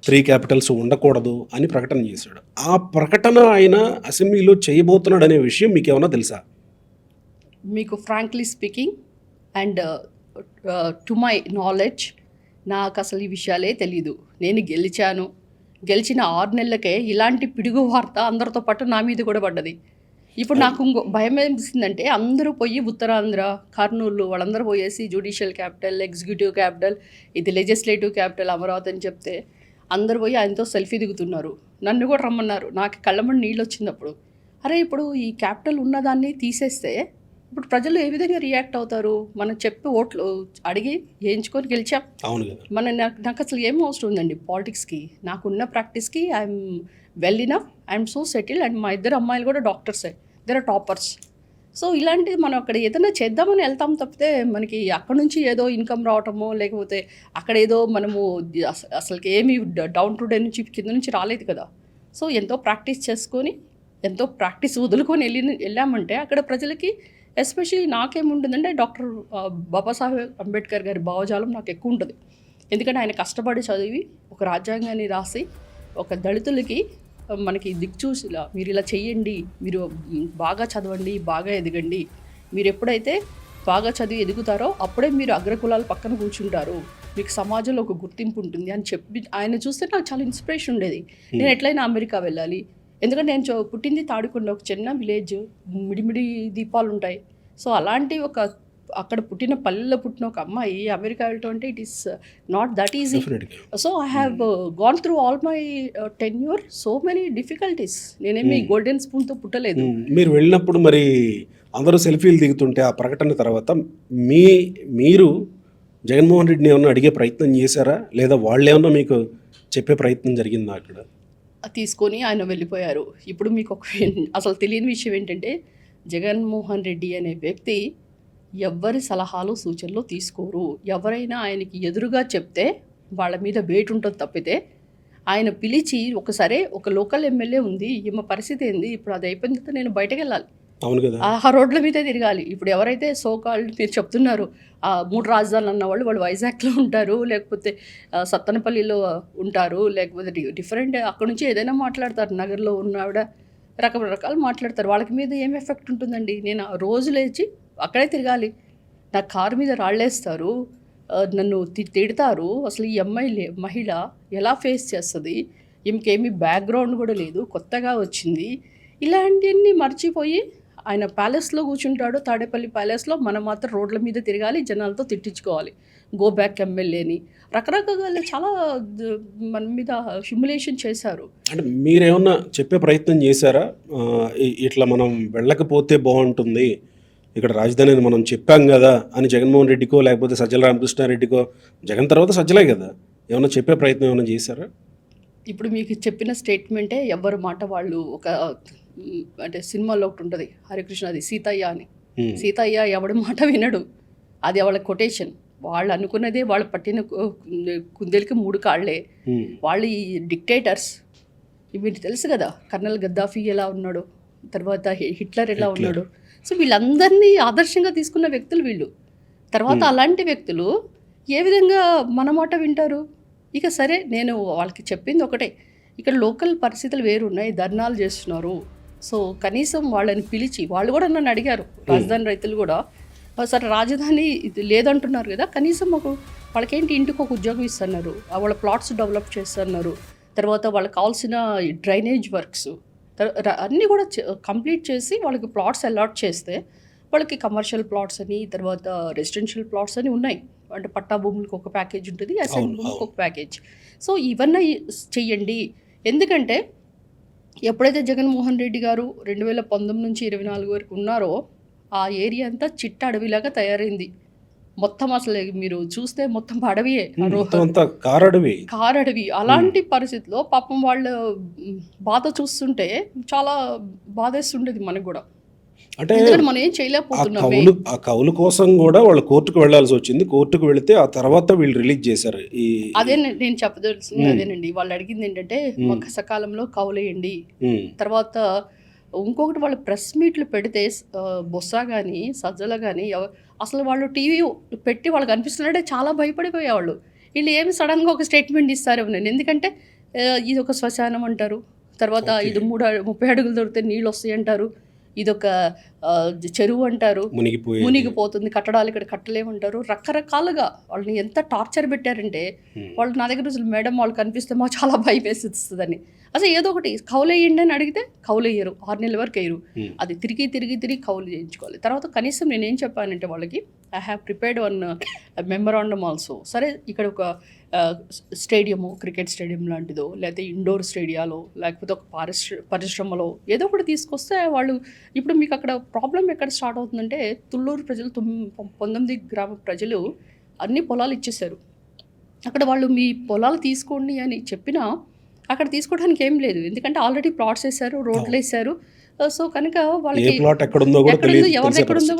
3 క్యాపిటల్స్ ఉండకూడదు అని ప్రకటన చేశాడు. ఆ ప్రకటన ఆయన అసెంబ్లీలో చేయబోతున్నాడు అనే విషయం మీకు ఏమైనా తెలుసా? మీకు frankly speaking and to my knowledge నాకు అసలు ఈ విషయాలే తెలీదు. నేను గెలిచిన 6 నెలలకే ఇలాంటి పిడుగు వార్త అందరితో పాటు నా మీద కూడా పడ్డది. ఇప్పుడు నాకు ఇంకో భయం ఏమిస్తుందంటే, అందరూ పోయి ఉత్తరాంధ్ర, కర్నూలు వాళ్ళందరూ పోయేసి జ్యుడిషియల్ క్యాపిటల్, ఎగ్జిక్యూటివ్ క్యాపిటల్, ఇది లెజిస్లేటివ్ క్యాపిటల్ అమరావతి అని చెప్తే అందరూ పోయి ఆయనతో సెల్ఫీ దిగుతున్నారు. నన్ను కూడా రమ్మన్నారు, నాకు కళ్ళమని నీళ్ళు వచ్చినప్పుడు. అరే ఇప్పుడు ఈ క్యాపిటల్ ఉన్నదాన్ని తీసేస్తే ఇప్పుడు ప్రజలు ఏ విధంగా రియాక్ట్ అవుతారు? మనం చెప్పి ఓట్లు అడిగి వేయించుకొని గెలిచాం. అవును కదా. నాకు అసలు ఏం అవసరం ఉందండి పాలిటిక్స్కి. నాకున్న ప్రాక్టీస్కి I'm well enough, I'm so settle, and మా 2 అమ్మాయిలు కూడా డాక్టర్సే, దర్ ఆర్ టాపర్స్. సో ఇలాంటిది మనం అక్కడ ఏదైనా చేద్దామని వెళ్తాం తప్పితే మనకి అక్కడ నుంచి ఏదో ఇన్కమ్ రావటమో లేకపోతే అక్కడ ఏదో మనము అసలుకి ఏమి డౌన్ టు డే నుంచి కింద నుంచి రాలేదు కదా. సో ఎంతో ప్రాక్టీస్ చేసుకొని, ఎంతో ప్రాక్టీస్ వదులుకొని వెళ్ళామంటే అక్కడ ప్రజలకి, ఎస్పెషల్లీ నాకేముంటుందంటే డాక్టర్ బాబాసాహెబ్ అంబేద్కర్ గారి భావజాలం నాకు ఎక్కువ ఉంటుంది. ఎందుకంటే ఆయన కష్టపడి చదివి ఒక రాజ్యాంగాన్ని రాసి ఒక దళితులకి మనకి దిక్చూసిలా మీరు ఇలా చెయ్యండి, మీరు బాగా చదవండి, బాగా ఎదగండి, మీరు ఎప్పుడైతే బాగా చదివి ఎదుగుతారో అప్పుడే మీరు అగ్రకులాల పక్కన కూర్చుంటారు, మీకు సమాజంలో ఒక గుర్తింపు ఉంటుంది అని చెప్పి ఆయన చూస్తే నాకు చాలా ఇన్స్పిరేషన్ ఉండేది. నేను ఎట్లయినా అమెరికా వెళ్ళాలి, ఎందుకంటే నేను పుట్టింది తాడికొండ, ఒక చిన్న విలేజ్, మిడిమిడి దీపాలు ఉంటాయి. సో అలాంటి ఒక అక్కడ పుట్టిన పల్లెల్లో పుట్టిన ఒక అమ్మాయి అమెరికా వెళ్ళటం అంటే it is not that easy. So I have gone through all my tenure so many difficulties. నేనేమి గోల్డెన్ స్పూన్తో పుట్టలేదు. మీరు వెళ్ళినప్పుడు మరి అందరూ సెల్ఫీలు దిగుతుంటే ఆ ప్రకటన తర్వాత మీరు జగన్మోహన్ రెడ్డిని ఏమన్నా అడిగే ప్రయత్నం చేశారా, లేదా వాళ్ళు ఏమన్నా మీకు చెప్పే ప్రయత్నం జరిగిందా? అక్కడ తీసుకొని ఆయన వెళ్ళిపోయారు. ఇప్పుడు మీకు అసలు తెలియని విషయం ఏంటంటే, జగన్మోహన్ రెడ్డి అనే వ్యక్తి ఎవ్వరి సలహాలు సూచనలు తీసుకోరు. ఎవరైనా ఆయనకి ఎదురుగా చెప్తే వాళ్ళ మీద వేటు ఉంటుంది తప్పితే, ఆయన పిలిచి ఒకసారి ఒక లోకల్ ఎమ్మెల్యే ఉంది, ఈమె పరిస్థితి ఏంది, ఇప్పుడు అది అయిపోయిన తర్వాత నేను బయటకు వెళ్ళాలి, అవును కదా, ఆ రోడ్ల మీదే తిరగాలి. ఇప్పుడు ఎవరైతే సోకాల్డ్ మీరు చెప్తున్నారు 3 రాజధానులు అన్న వాళ్ళు వైజాగ్లో ఉంటారు, లేకపోతే సత్తెనపల్లిలో ఉంటారు, లేకపోతే డిఫరెంట్ అక్కడ నుంచి ఏదైనా మాట్లాడతారు, నగర్లో ఉన్నవిడ రకరకాలు మాట్లాడతారు. వాళ్ళకి మీద ఏం ఎఫెక్ట్ ఉంటుందండి? నేను రోజు లేచి అక్కడే తిరగాలి, నా కారు మీద రాళ్ళేస్తారు, నన్ను తిడతారు. అసలు ఈ అమ్మాయి మహిళ ఎలా ఫేస్ చేస్తుంది, ఈమెకేమీ బ్యాక్గ్రౌండ్ కూడా లేదు, కొత్తగా వచ్చింది. ఇలాంటివన్నీ మర్చిపోయి ఆయన ప్యాలెస్లో కూర్చుంటాడు, తాడేపల్లి ప్యాలెస్లో. మనం మాత్రం రోడ్ల మీద తిరగాలి, జనాలతో తిట్టించుకోవాలి, గో బ్యాక్ ఎమ్మెల్యేని, రకరకాల చాలా మన మీద హ్యూమిలేషన్ చేశారు. అంటే మీరేమన్నా చెప్పే ప్రయత్నం చేశారా, ఇట్లా మనం వెళ్ళకపోతే బాగుంటుంది, ఇక్కడ రాజధానిని మనం చెప్పాం కదా అని జగన్మోహన్ రెడ్డికో లేకపోతే సజ్జల రామకృష్ణారెడ్డికో, జగన్ తర్వాత సజ్జలే కదా, ఏమన్నా చెప్పే ప్రయత్నం ఏమైనా చేశారా? ఇప్పుడు మీకు చెప్పిన స్టేట్మెంటే ఎవరి మాట వాళ్ళు. ఒక అంటే సినిమాలో ఒకటి ఉంటుంది హరికృష్ణది, సీతయ్య అని. సీతయ్య ఎవడి మాట వినడు, అది వాళ్ళ కొటేషన్. వాళ్ళు అనుకున్నదే, వాళ్ళు పట్టిన కుందేలకి 3 కాళ్ళే. వాళ్ళు ఈ డిక్టేటర్స్ మీకు తెలుసు కదా కర్నల్ గద్దాఫీ ఎలా ఉన్నాడు, తర్వాత హిట్లర్ ఎలా ఉన్నాడు. సో వీళ్ళందరినీ ఆదర్శంగా తీసుకున్న వ్యక్తులు వీళ్ళు. తర్వాత అలాంటి వ్యక్తులు ఏ విధంగా మన మాట వింటారు? ఇక సరే, నేను వాళ్ళకి చెప్పింది ఒకటే, ఇక్కడ లోకల్ పరిస్థితులు వేరున్నాయి, ధర్నాలు చేస్తున్నారు. సో కనీసం వాళ్ళని పిలిచి, వాళ్ళు కూడా నన్ను అడిగారు, రాజధాని రైతులు కూడా, సరే రాజధాని ఇది లేదంటున్నారు కదా, కనీసం వాళ్ళకేంటి ఇంటికి ఒక ఉద్యోగం ఇస్తున్నారు, వాళ్ళ ప్లాట్స్ డెవలప్ చేస్తున్నారు, తర్వాత వాళ్ళకి కావాల్సిన డ్రైనేజ్ వర్క్స్ అన్నీ కూడా కంప్లీట్ చేసి వాళ్ళకి ప్లాట్స్ అలాట్ చేస్తే, వాళ్ళకి కమర్షియల్ ప్లాట్స్ అని, తర్వాత రెసిడెన్షియల్ ప్లాట్స్ అని ఉన్నాయి. అంటే పట్టా భూములకు ఒక ప్యాకేజ్ ఉంటుంది, అసెంట్ భూములకు ఒక ప్యాకేజ్. సో ఇవన్నీ చెయ్యండి. ఎందుకంటే ఎప్పుడైతే జగన్మోహన్ రెడ్డి గారు 2019 నుంచి 24 వరకు ఉన్నారో ఆ ఏరియా అంతా చిట్ట అడవిలాగా తయారైంది. మొత్తం అసలు మీరు చూస్తే మొత్తం అడవియే, కారడవి. అలాంటి పరిస్థితిలో పాపం వాళ్ళ బాధ చూస్తుంటే చాలా బాధేస్తుండేది మనకు కూడా. అంటే మనం ఏం చేయలేకపోతున్నాం. ఆ కౌలు కోసం కూడా వాళ్ళు కోర్టుకు వెళ్లాల్సి వచ్చింది. కోర్టుకు వెళితే ఆ తర్వాత వీళ్ళు రిలీజ్ చేశారు. అదే నేను చెప్పదలుచుకుంది అదేనండి. వాళ్ళు అడిగింది ఏంటంటే మాకు సకాలంలో కౌలేయండి. తర్వాత ఇంకొకటి, వాళ్ళు ప్రెస్ మీట్లు పెడితే బొత్స కానీ సజ్జల కానీ అసలు వాళ్ళు టీవీ పెట్టి వాళ్ళకి అనిపిస్తున్నాడే చాలా భయపడిపోయేవాళ్ళు. వీళ్ళు ఏమి సడన్గా ఒక స్టేట్మెంట్ ఇస్తారేమో నేను, ఎందుకంటే ఇది ఒక శ్మశానం అంటారు, తర్వాత ఇది 30 అడుగులు దొరికితే నీళ్ళు వస్తాయి అంటారు, ఇదొక చెరువు అంటారు, మునిగిపోతుంది, కట్టడాలు ఇక్కడ కట్టలేమంటారు. రకరకాలుగా వాళ్ళని ఎంత టార్చర్ పెట్టారంటే, వాళ్ళు నా దగ్గర అసలు మేడం వాళ్ళు కనిపిస్తే మాకు చాలా భయం వేసిస్తుందని. అసలు ఏదో ఒకటి కౌలేయండి అని అడిగితే కౌలేయరు, 6 నెలల వరకు వేయరు. అది తిరిగి కౌలు చేయించుకోవాలి. తర్వాత కనీసం నేనేం చెప్పానంటే వాళ్ళకి, I have prepared one memorandum also. సరే ఇక్కడ ఒక స్టేడియము, క్రికెట్ స్టేడియం లాంటిదో, లేకపోతే ఇండోర్ స్టేడియాలో, లేకపోతే ఒక పరిశ్రమలో ఏదో ఒకటి తీసుకొస్తే వాళ్ళు, ఇప్పుడు మీకు అక్కడ ప్రాబ్లం ఎక్కడ స్టార్ట్ అవుతుందంటే, తుళ్ళూరు ప్రజలు 19 గ్రామ ప్రజలు అన్ని పొలాలు ఇచ్చేశారు. అక్కడ వాళ్ళు మీ పొలాలు తీసుకోండి అని చెప్పినా అక్కడ తీసుకోవడానికి ఏం లేదు, ఎందుకంటే ఆల్రెడీ ప్లాట్స్ వేశారు, రోడ్లు వేశారు. సో కనుక వాళ్ళకి ఎవరి ఎక్కడ ఉందో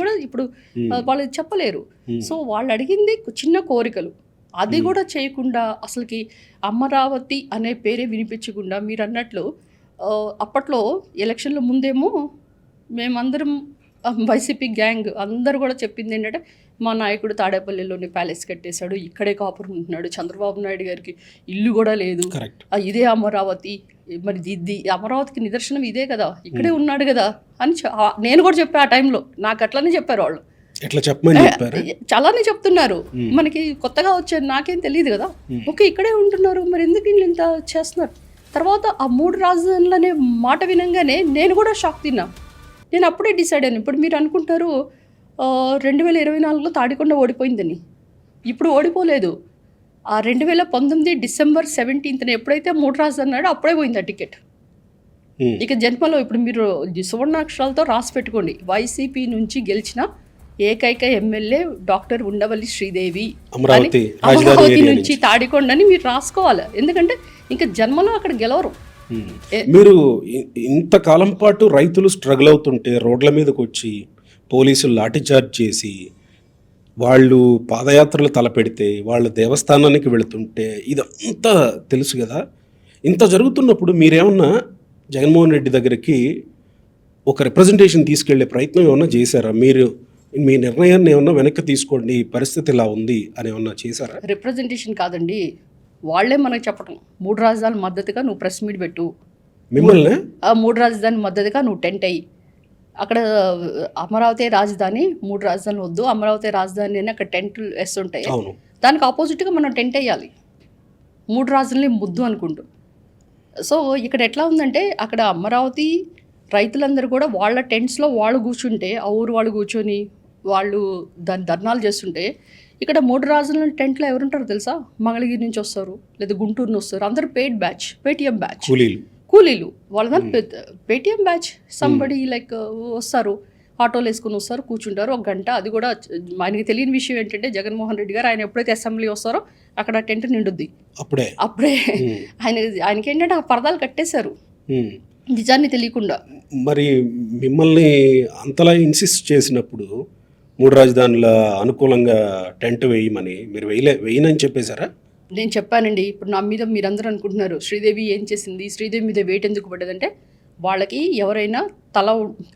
కూడా ఇప్పుడు వాళ్ళు చెప్పలేరు. సో వాళ్ళు అడిగింది చిన్న కోరికలు, అది కూడా చేయకుండా, అసలుకి అమరావతి అనే పేరే వినిపించకుండా, మీరు అన్నట్లు అప్పట్లో ఎలక్షన్ల ముందేమో మేమందరం వైసీపీ గ్యాంగ్ అందరూ కూడా చెప్పింది ఏంటంటే, మా నాయకుడు తాడేపల్లిలోని ప్యాలెస్ కట్టేశాడు, ఇక్కడే కాపురం ఉంటున్నాడు, చంద్రబాబు నాయుడు గారికి ఇల్లు కూడా లేదు, ఇదే అమరావతి, మరి ఇది అమరావతికి నిదర్శనం ఇదే కదా, ఇక్కడే ఉన్నాడు కదా అని నేను కూడా చెప్పా. ఆ టైంలో నాకు అట్లనే చెప్పారు వాళ్ళు, చాలానే చెప్తున్నారు. మనకి కొత్తగా వచ్చారు, నాకేం తెలియదు కదా, ఓకే ఇక్కడే ఉంటున్నారు, మరి ఎందుకు వీళ్ళు ఇంత చేస్తున్నారు. తర్వాత ఆ 3 రాజధానులనే మాట వినంగానే నేను కూడా షాక్ తిన్నా. నేను అప్పుడే డిసైడ్ అయ్యాను. ఇప్పుడు మీరు అనుకుంటారు 2024లో తాడికొండ ఓడిపోయిందని, ఇప్పుడు ఓడిపోలేదు. ఆ 2019 డిసెంబర్ 17న ఎప్పుడైతే 3 రాజధానులు అప్పుడే పోయింది ఆ టికెట్. ఇక జన్మలో ఇప్పుడు మీరు సువర్ణాక్షరాలతో రాసి పెట్టుకోండి, వైసీపీ నుంచి గెలిచిన ఏకైక ఎమ్మెల్యే డాక్టర్ ఉండవల్లి శ్రీదేవి, అమరావతి నుంచి తాడికొండని మీరు రాసుకోవాలి. ఎందుకంటే ఇంకా జన్మలో అక్కడ గెలవరు. మీరు ఇంతకాలం పాటు రైతులు స్ట్రగుల్ అవుతుంటే రోడ్ల మీదకి వచ్చి పోలీసులు లాఠీచార్జ్ చేసి వాళ్ళు పాదయాత్రలు తలపెడితే వాళ్ళు దేవస్థానానికి వెళుతుంటే ఇదంతా తెలుసు కదా. ఇంత జరుగుతున్నప్పుడు మీరేమన్నా జగన్మోహన్ రెడ్డి దగ్గరికి ఒక రిప్రజెంటేషన్ తీసుకెళ్లే ప్రయత్నం ఏమన్నా చేశారా? మీరు మీ నిర్ణయాన్ని ఏమన్నా వెనక్కి తీసుకోండి, పరిస్థితి ఇలా ఉంది అని ఏమన్నా చేశారా? రిప్రజెంటేషన్ కాదండి, వాళ్ళే మనకు చెప్పడం, 3 రాజధానుల మద్దతుగా నువ్వు ప్రెస్ మీట్ పెట్టు, మిమ్మల్ని 3 రాజధాని మద్దతుగా నువ్వు టెంట్ అయ్యి, అక్కడ అమరావతి రాజధాని, 3 రాజధానులు వద్దు, అమరావతి రాజధాని అని అక్కడ టెంట్లు వేస్తుంటాయి, దానికి ఆపోజిట్గా మనం టెంట్ వేయాలి, 3 రాజధానులు ముద్దు అనుకుంటూ. సో ఇక్కడ ఎట్లా ఉందంటే, అక్కడ అమరావతి రైతులందరూ కూడా వాళ్ళ టెంట్స్లో వాళ్ళు కూర్చుంటే, ఆ ఊరు వాళ్ళు కూర్చొని వాళ్ళు దాని ధర్నాలు చేస్తుంటే, ఇక్కడ 3 రాజధానుల టెంట్లో ఎవరుంటారో తెలుసా? మంగళగిరి నుంచి వస్తారు, లేదా గుంటూరు నుంచి వస్తారు, అందరూ పెయిడ్ బ్యాచ్, పేటీఎం బ్యాచ్, కూలీలు వాళ్ళందరూ పేటీఎం బ్యాచ్. సంబడి లైక్ వస్తారు, ఆటోలు వేసుకుని వస్తారు, కూర్చుంటారు 1 గంట. అది కూడా ఆయనకి తెలియని విషయం ఏంటంటే, జగన్మోహన్ రెడ్డి గారు ఆయన ఎప్పుడైతే అసెంబ్లీ వస్తారో అక్కడ టెంట్ నిండుద్ది. అప్పుడే ఆయనకి ఏంటంటే ఆ పరదాలు కట్టేశారు నిజాన్ని తెలియకుండా. మరి మిమ్మల్ని అంతలా ఇన్సిస్ట్ చేసినప్పుడు 3 రాజధానుల అనుకూలంగా టెంట్ వేయమని మీరు వేయనని చెప్పేశారా? నేను చెప్పానండి, ఇప్పుడు నా మీద మీరందరూ అనుకుంటున్నారు శ్రీదేవి ఏం చేసింది, శ్రీదేవి మీద వెయిట్ ఎందుకు పడ్డదంటే, వాళ్ళకి ఎవరైనా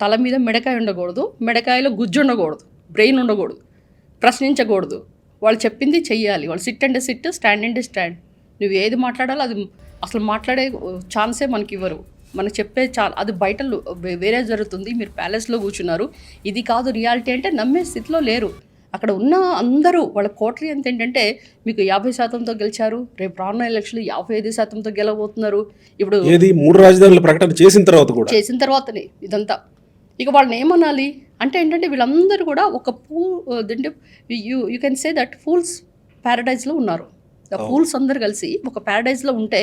తల మీద మెడకాయ ఉండకూడదు, మెడకాయలో గుజ్జు ఉండకూడదు, బ్రెయిన్ ఉండకూడదు, ప్రశ్నించకూడదు, వాళ్ళు చెప్పింది చెయ్యాలి, వాళ్ళు సిట్ అంటే సిట్, స్టాండ్ అంటే స్టాండ్. నువ్వు ఏది మాట్లాడాలో అది అసలు మాట్లాడే ఛాన్సే మనకి ఇవ్వరు. మనకు చెప్పే అది బయట వేరే జరుగుతుంది, మీరు ప్యాలెస్లో కూర్చున్నారు, ఇది కాదు రియాలిటీ అంటే నమ్మే స్థితిలో లేరు. అక్కడ ఉన్న అందరూ వాళ్ళ కోటరీ అంత ఏంటంటే మీకు 50%తో గెలిచారు, రేపు రానున్న ఎలక్షన్లు 55%తో గెలవబోతున్నారు. ఇప్పుడు ఏది 3 రాజధానుల ప్రకటన చేసిన తర్వాత కూడా చేసిన తర్వాతనే ఇదంతా ఇక వాళ్ళని ఏమనాలి అంటే ఏంటంటే వీళ్ళందరూ కూడా ఒక you can say that fools ప్యారడైజ్లో ఉన్నారు. ఫూల్స్ అందరు కలిసి ఒక ప్యారడైజ్లో ఉంటే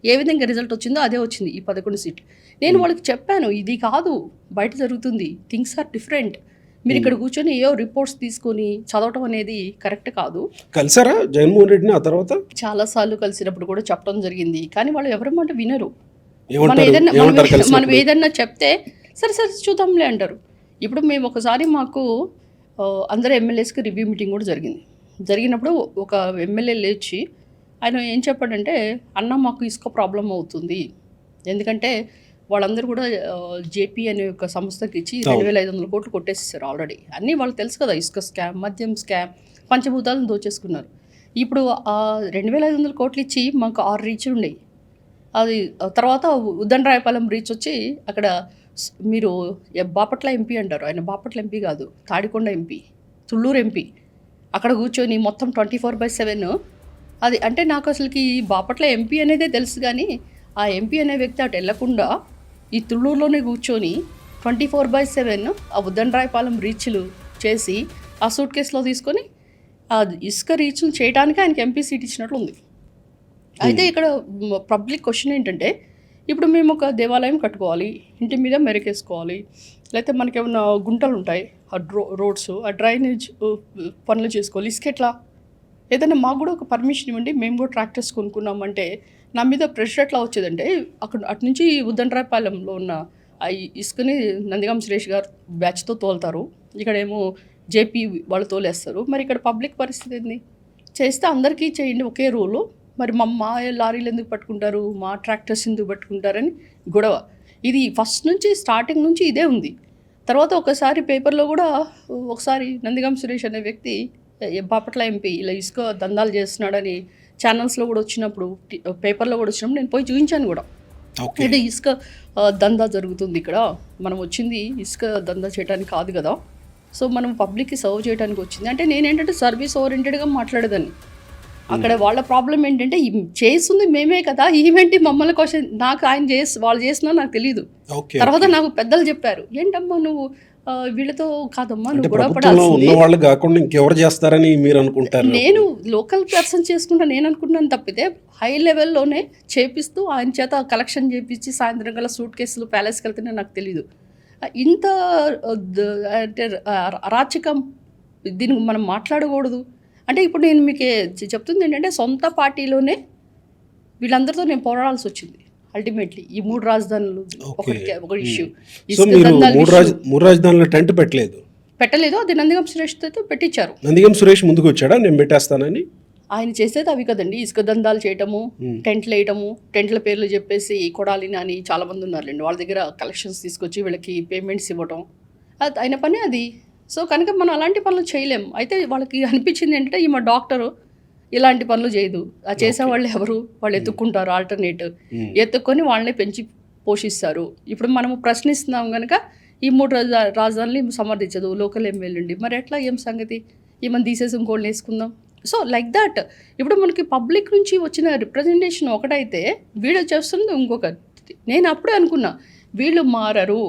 ఏ విధంగా రిజల్ట్ వచ్చిందో అదే వచ్చింది ఈ 11 సీట్లు. నేను వాళ్ళకి చెప్పాను, ఇది కాదు బయట జరుగుతుంది, థింగ్స్ ఆర్ డిఫరెంట్. మీరు ఇక్కడ కూర్చొని ఏవో రిపోర్ట్స్ తీసుకొని చదవటం అనేది కరెక్ట్ కాదు. కలిసారా జగన్మోహన్ రెడ్డిని ఆ తర్వాత? చాలాసార్లు కలిసినప్పుడు కూడా చెప్పడం జరిగింది, కానీ వాళ్ళు ఎవరమాట వినరు. ఏమంటారు? మనం ఏదన్నా చెప్తే సరే సరే చూద్దాంలే అంటారు. ఇప్పుడు మేము ఒకసారి మాకు అందరు ఎమ్మెల్యేస్కి రివ్యూ మీటింగ్ కూడా జరిగినప్పుడు ఒక ఎమ్మెల్యే లేచి ఆయన ఏం చెప్పాడంటే, అన్న మాకు ఇసుక ప్రాబ్లం అవుతుంది, ఎందుకంటే వాళ్ళందరూ కూడా జేపీ అనే ఒక సంస్థకి ఇచ్చి 2,500 కోట్లు కొట్టేసేసారు ఆల్రెడీ. అన్నీ వాళ్ళకి తెలుసు కదా, ఇసుక స్కామ్, మద్యం స్కామ్, పంచభూతాలను దోచేసుకున్నారు. ఇప్పుడు 2,500 కోట్లు ఇచ్చి మాకు 6 రీచ్లు ఉండేవి. అది తర్వాత ఉద్దండరాయపాలెం రీచ్ వచ్చి అక్కడ మీరు బాపట్ల ఎంపీ అంటారు, ఆయన బాపట్ల ఎంపీ కాదు, తాడికొండ ఎంపీ, తుళ్ళూరు ఎంపీ, అక్కడ కూర్చొని మొత్తం 24/7 అది అంటే నాకు అసలుకి బాపట్ల ఎంపీ అనేదే తెలుసు, కానీ ఆ ఎంపీ అనే వ్యక్తి అటు వెళ్లకుండా ఈ తుళ్ళూరులోనే కూర్చొని 24/7 ఆ ఉద్దండరాయపాలెం రీచ్లు చేసి ఆ సూట్ కేసులో తీసుకొని ఆ ఇసుక రీచ్లు చేయడానికి ఆయనకి ఎంపీ సీట్ ఇచ్చినట్లు ఉంది. అయితే ఇక్కడ పబ్లిక్ క్వశ్చన్ ఏంటంటే, ఇప్పుడు మేము ఒక దేవాలయం కట్టుకోవాలి, ఇంటి మీద మెరకేసుకోవాలి, లేకపోతే మనకేమన్నా గుంటలు ఉంటాయి, ఆ రోడ్స్, ఆ డ్రైనేజ్ పనులు చేసుకోవాలి, ఇసుక ఎట్లా? ఏదైనా మాకు కూడా ఒక పర్మిషన్ ఇవ్వండి, మేము కూడా ట్రాక్టర్స్ కొనుక్కున్నామంటే నా మీద ప్రెషర్ ఎట్లా వచ్చేదంటే, అక్కడ అటు నుంచి ఉద్దండరాయపాలెంలో ఉన్న ఆ ఇసుకని నందిగాం సురేష్ గారు బ్యాచ్తో తోలుతారు, ఇక్కడేమో జేపీ వాళ్ళు తోలేస్తారు. మరి ఇక్కడ పబ్లిక్ పరిస్థితి ఏంది? చేస్తే అందరికీ చేయండి ఒకే రూలు, మరి మా లారీలు ఎందుకు పట్టుకుంటారు, మా ట్రాక్టర్స్ ఎందుకు పట్టుకుంటారని గొడవ. ఇది ఫస్ట్ నుంచి స్టార్టింగ్ నుంచి ఇదే ఉంది. తర్వాత ఒకసారి పేపర్లో కూడా ఒకసారి నందిగాం సురేష్ అనే వ్యక్తి బాపట్ల ఎంపీ ఇలా ఇసుక దందాలు చేస్తున్నాడని ఛానల్స్లో కూడా వచ్చినప్పుడు, పేపర్లో కూడా వచ్చినప్పుడు నేను పోయి చూపించాను కూడా, అంటే ఇసుక దందా జరుగుతుంది ఇక్కడ, మనం వచ్చింది ఇసుక దందా చేయడానికి కాదు కదా, సో మనం పబ్లిక్కి సర్వ్ చేయడానికి వచ్చింది అంటే. నేనేంటంటే సర్వీస్ ఓరియంటెడ్గా మాట్లాడేదాన్ని. అక్కడ వాళ్ళ ప్రాబ్లం ఏంటంటే, చేస్తుంది మేమే కదా, ఈవెంట్ మమ్మల్ని క్వశ్చన్, నాకు ఆయన వాళ్ళు చేసినా నాకు తెలియదు. తర్వాత నాకు పెద్దలు చెప్పారు, ఏంటమ్మా నువ్వు వీళ్ళతో కాదమ్మా నువ్వు గొడవ పడాల్సింది, కాకుండా ఇంకెవరు చేస్తారని మీరు అనుకుంటారు. నేను లోకల్ పర్సన్ చేసుకుంటా నేను అనుకుంటున్నాను తప్పితే, హై లెవెల్లోనే చేపిస్తూ ఆయన చేత కలెక్షన్ చేపించి సాయంత్రం గల సూట్ కేసులు ప్యాలెస్కి వెళ్తేనే నాకు తెలీదు. ఇంత అంటే అరాచకం, దీనికి మనం మాట్లాడకూడదు అంటే. ఇప్పుడు నేను మీకు చెప్తుంది ఏంటంటే, సొంత పార్టీలోనే వీళ్ళందరితో నేను పోరాడాల్సి వచ్చింది అల్టిమేట్లీ. ఈ 3 రాజధానులు ఒక ఇష్యూ, మూడు రాజధానుల టెంట్ పెట్టలేదు, అది నందిగం సురేష్తో పెట్టించారు. నందిగం సురేష్ ముందుకు వచ్చాడా నేను పెట్టేస్తానని? ఆయన చేసేది అవి కదండి, ఇసుక దందాలు చేయటము, టెంట్లు వేయటము, టెంట్ల పేర్లు చెప్పేసి కొడాలిని అని చాలామంది ఉన్నారులేండి, వాళ్ళ దగ్గర కలెక్షన్స్ తీసుకొచ్చి వీళ్ళకి పేమెంట్స్ ఇవ్వటం, అది ఆయన పని అది. సో కనుక మనం అలాంటి పనులు చేయలేము. అయితే వాళ్ళకి అనిపించింది ఏంటంటే, ఈమె డాక్టరు ఇలాంటి పనులు చేయదు, ఆ చేసేవాళ్ళు ఎవరు, వాళ్ళు ఎత్తుక్కుంటారు, ఆల్టర్నేటివ్ ఎత్తుక్కొని వాళ్ళని పెంచి పోషిస్తారు. ఇప్పుడు మనము ప్రశ్నిస్తున్నాం కనుక ఈ 3 రాజధానులు సమర్థించదు లోకల్ ఎమ్మెల్యే ఉండి, మరి ఎట్లా, ఏం సంగతి, ఏమని తీసేసి ఇంకోళ్ళు వేసుకుందాం. So like that. ఇప్పుడు మనకి పబ్లిక్ నుంచి వచ్చిన రిప్రజెంటేషన్ ఒకటైతే వీళ్ళు చేస్తుంది ఇంకొకటి. నేను అప్పుడే అనుకున్నా, వీళ్ళు మారరు,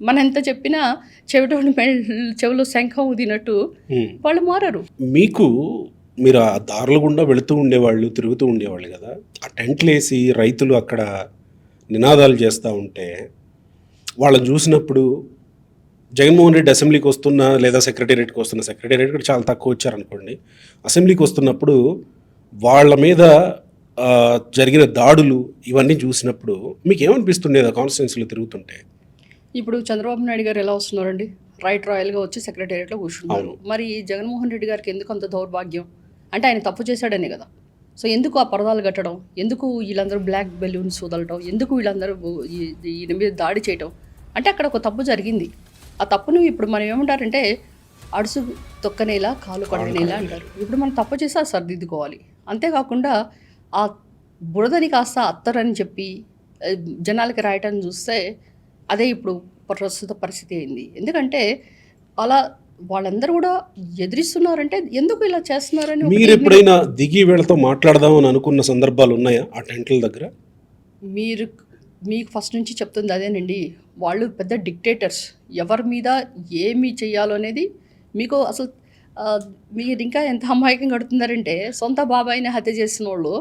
మనం ఎంత చెప్పినా చెవిలో శంఖం ఊదినట్టు వాళ్ళు మారరు. మీరు ఆ దారుల గుండా వెళుతూ ఉండేవాళ్ళు, తిరుగుతూ ఉండేవాళ్ళు కదా, ఆ టెంట్లు వేసి రైతులు అక్కడ నినాదాలు చేస్తూ ఉంటే వాళ్ళని చూసినప్పుడు, జగన్మోహన్ రెడ్డి అసెంబ్లీకి వస్తున్నా లేదా సెక్రటేరియట్కి వస్తున్నా, సెక్రటేరియట్ కూడా చాలా తక్కువ వచ్చారనుకోండి, అసెంబ్లీకి వస్తున్నప్పుడు వాళ్ళ మీద జరిగిన దాడులు ఇవన్నీ చూసినప్పుడు మీకు ఏమనిపిస్తుండేది ఆ కాన్స్టిట్యున్సీలో తిరుగుతుంటే? ఇప్పుడు చంద్రబాబు నాయుడు గారు ఎలా వస్తున్నారండి, రైట్ రాయల్గా వచ్చి సెక్రటేరియట్లో కూర్చున్నారు. మరి జగన్మోహన్ రెడ్డి గారికి ఎందుకు అంత దౌర్భాగ్యం అంటే, ఆయన తప్పు చేశాడనే కదా. సో ఎందుకు ఆ పరదాలు కట్టడం, ఎందుకు వీళ్ళందరూ బ్లాక్ బెలూన్స్ వదలటం, ఎందుకు వీళ్ళందరూ ఈయన మీద దాడి చేయటం, అంటే అక్కడ ఒక తప్పు జరిగింది. ఆ తప్పును ఇప్పుడు మనం ఏమంటారంటే అడుసు తొక్కనేలా కాలు కొట్టనేలా అంటారు. ఇప్పుడు మనం తప్పు చేసి అది సరిదిద్దుకోవాలి. అంతేకాకుండా ఆ బురదని కాస్త అత్తరని చెప్పి జనాలకి రాయటం చూస్తే అదే ఇప్పుడు ప్రస్తుత పరిస్థితి అయింది. ఎందుకంటే అలా వాళ్ళందరూ కూడా ఎదిరిస్తున్నారంటే ఎందుకు ఇలా చేస్తున్నారని మీరు ఎప్పుడైనా దిగి వీళ్ళతో మాట్లాడదామని అనుకున్న సందర్భాలు ఉన్నాయా ఆ టెంట్ల దగ్గర? మీకు ఫస్ట్ నుంచి చెప్తుంది అదేనండి. వాళ్ళు పెద్ద డిక్టేటర్స్. ఎవరి మీద ఏమి చేయాలో అనేది మీకు అసలు మీరు ఇంకా ఎంత అమాయకంగా అడుగుతున్నారంటే సొంత బాబాయిని హత్య చేసిన వాళ్ళు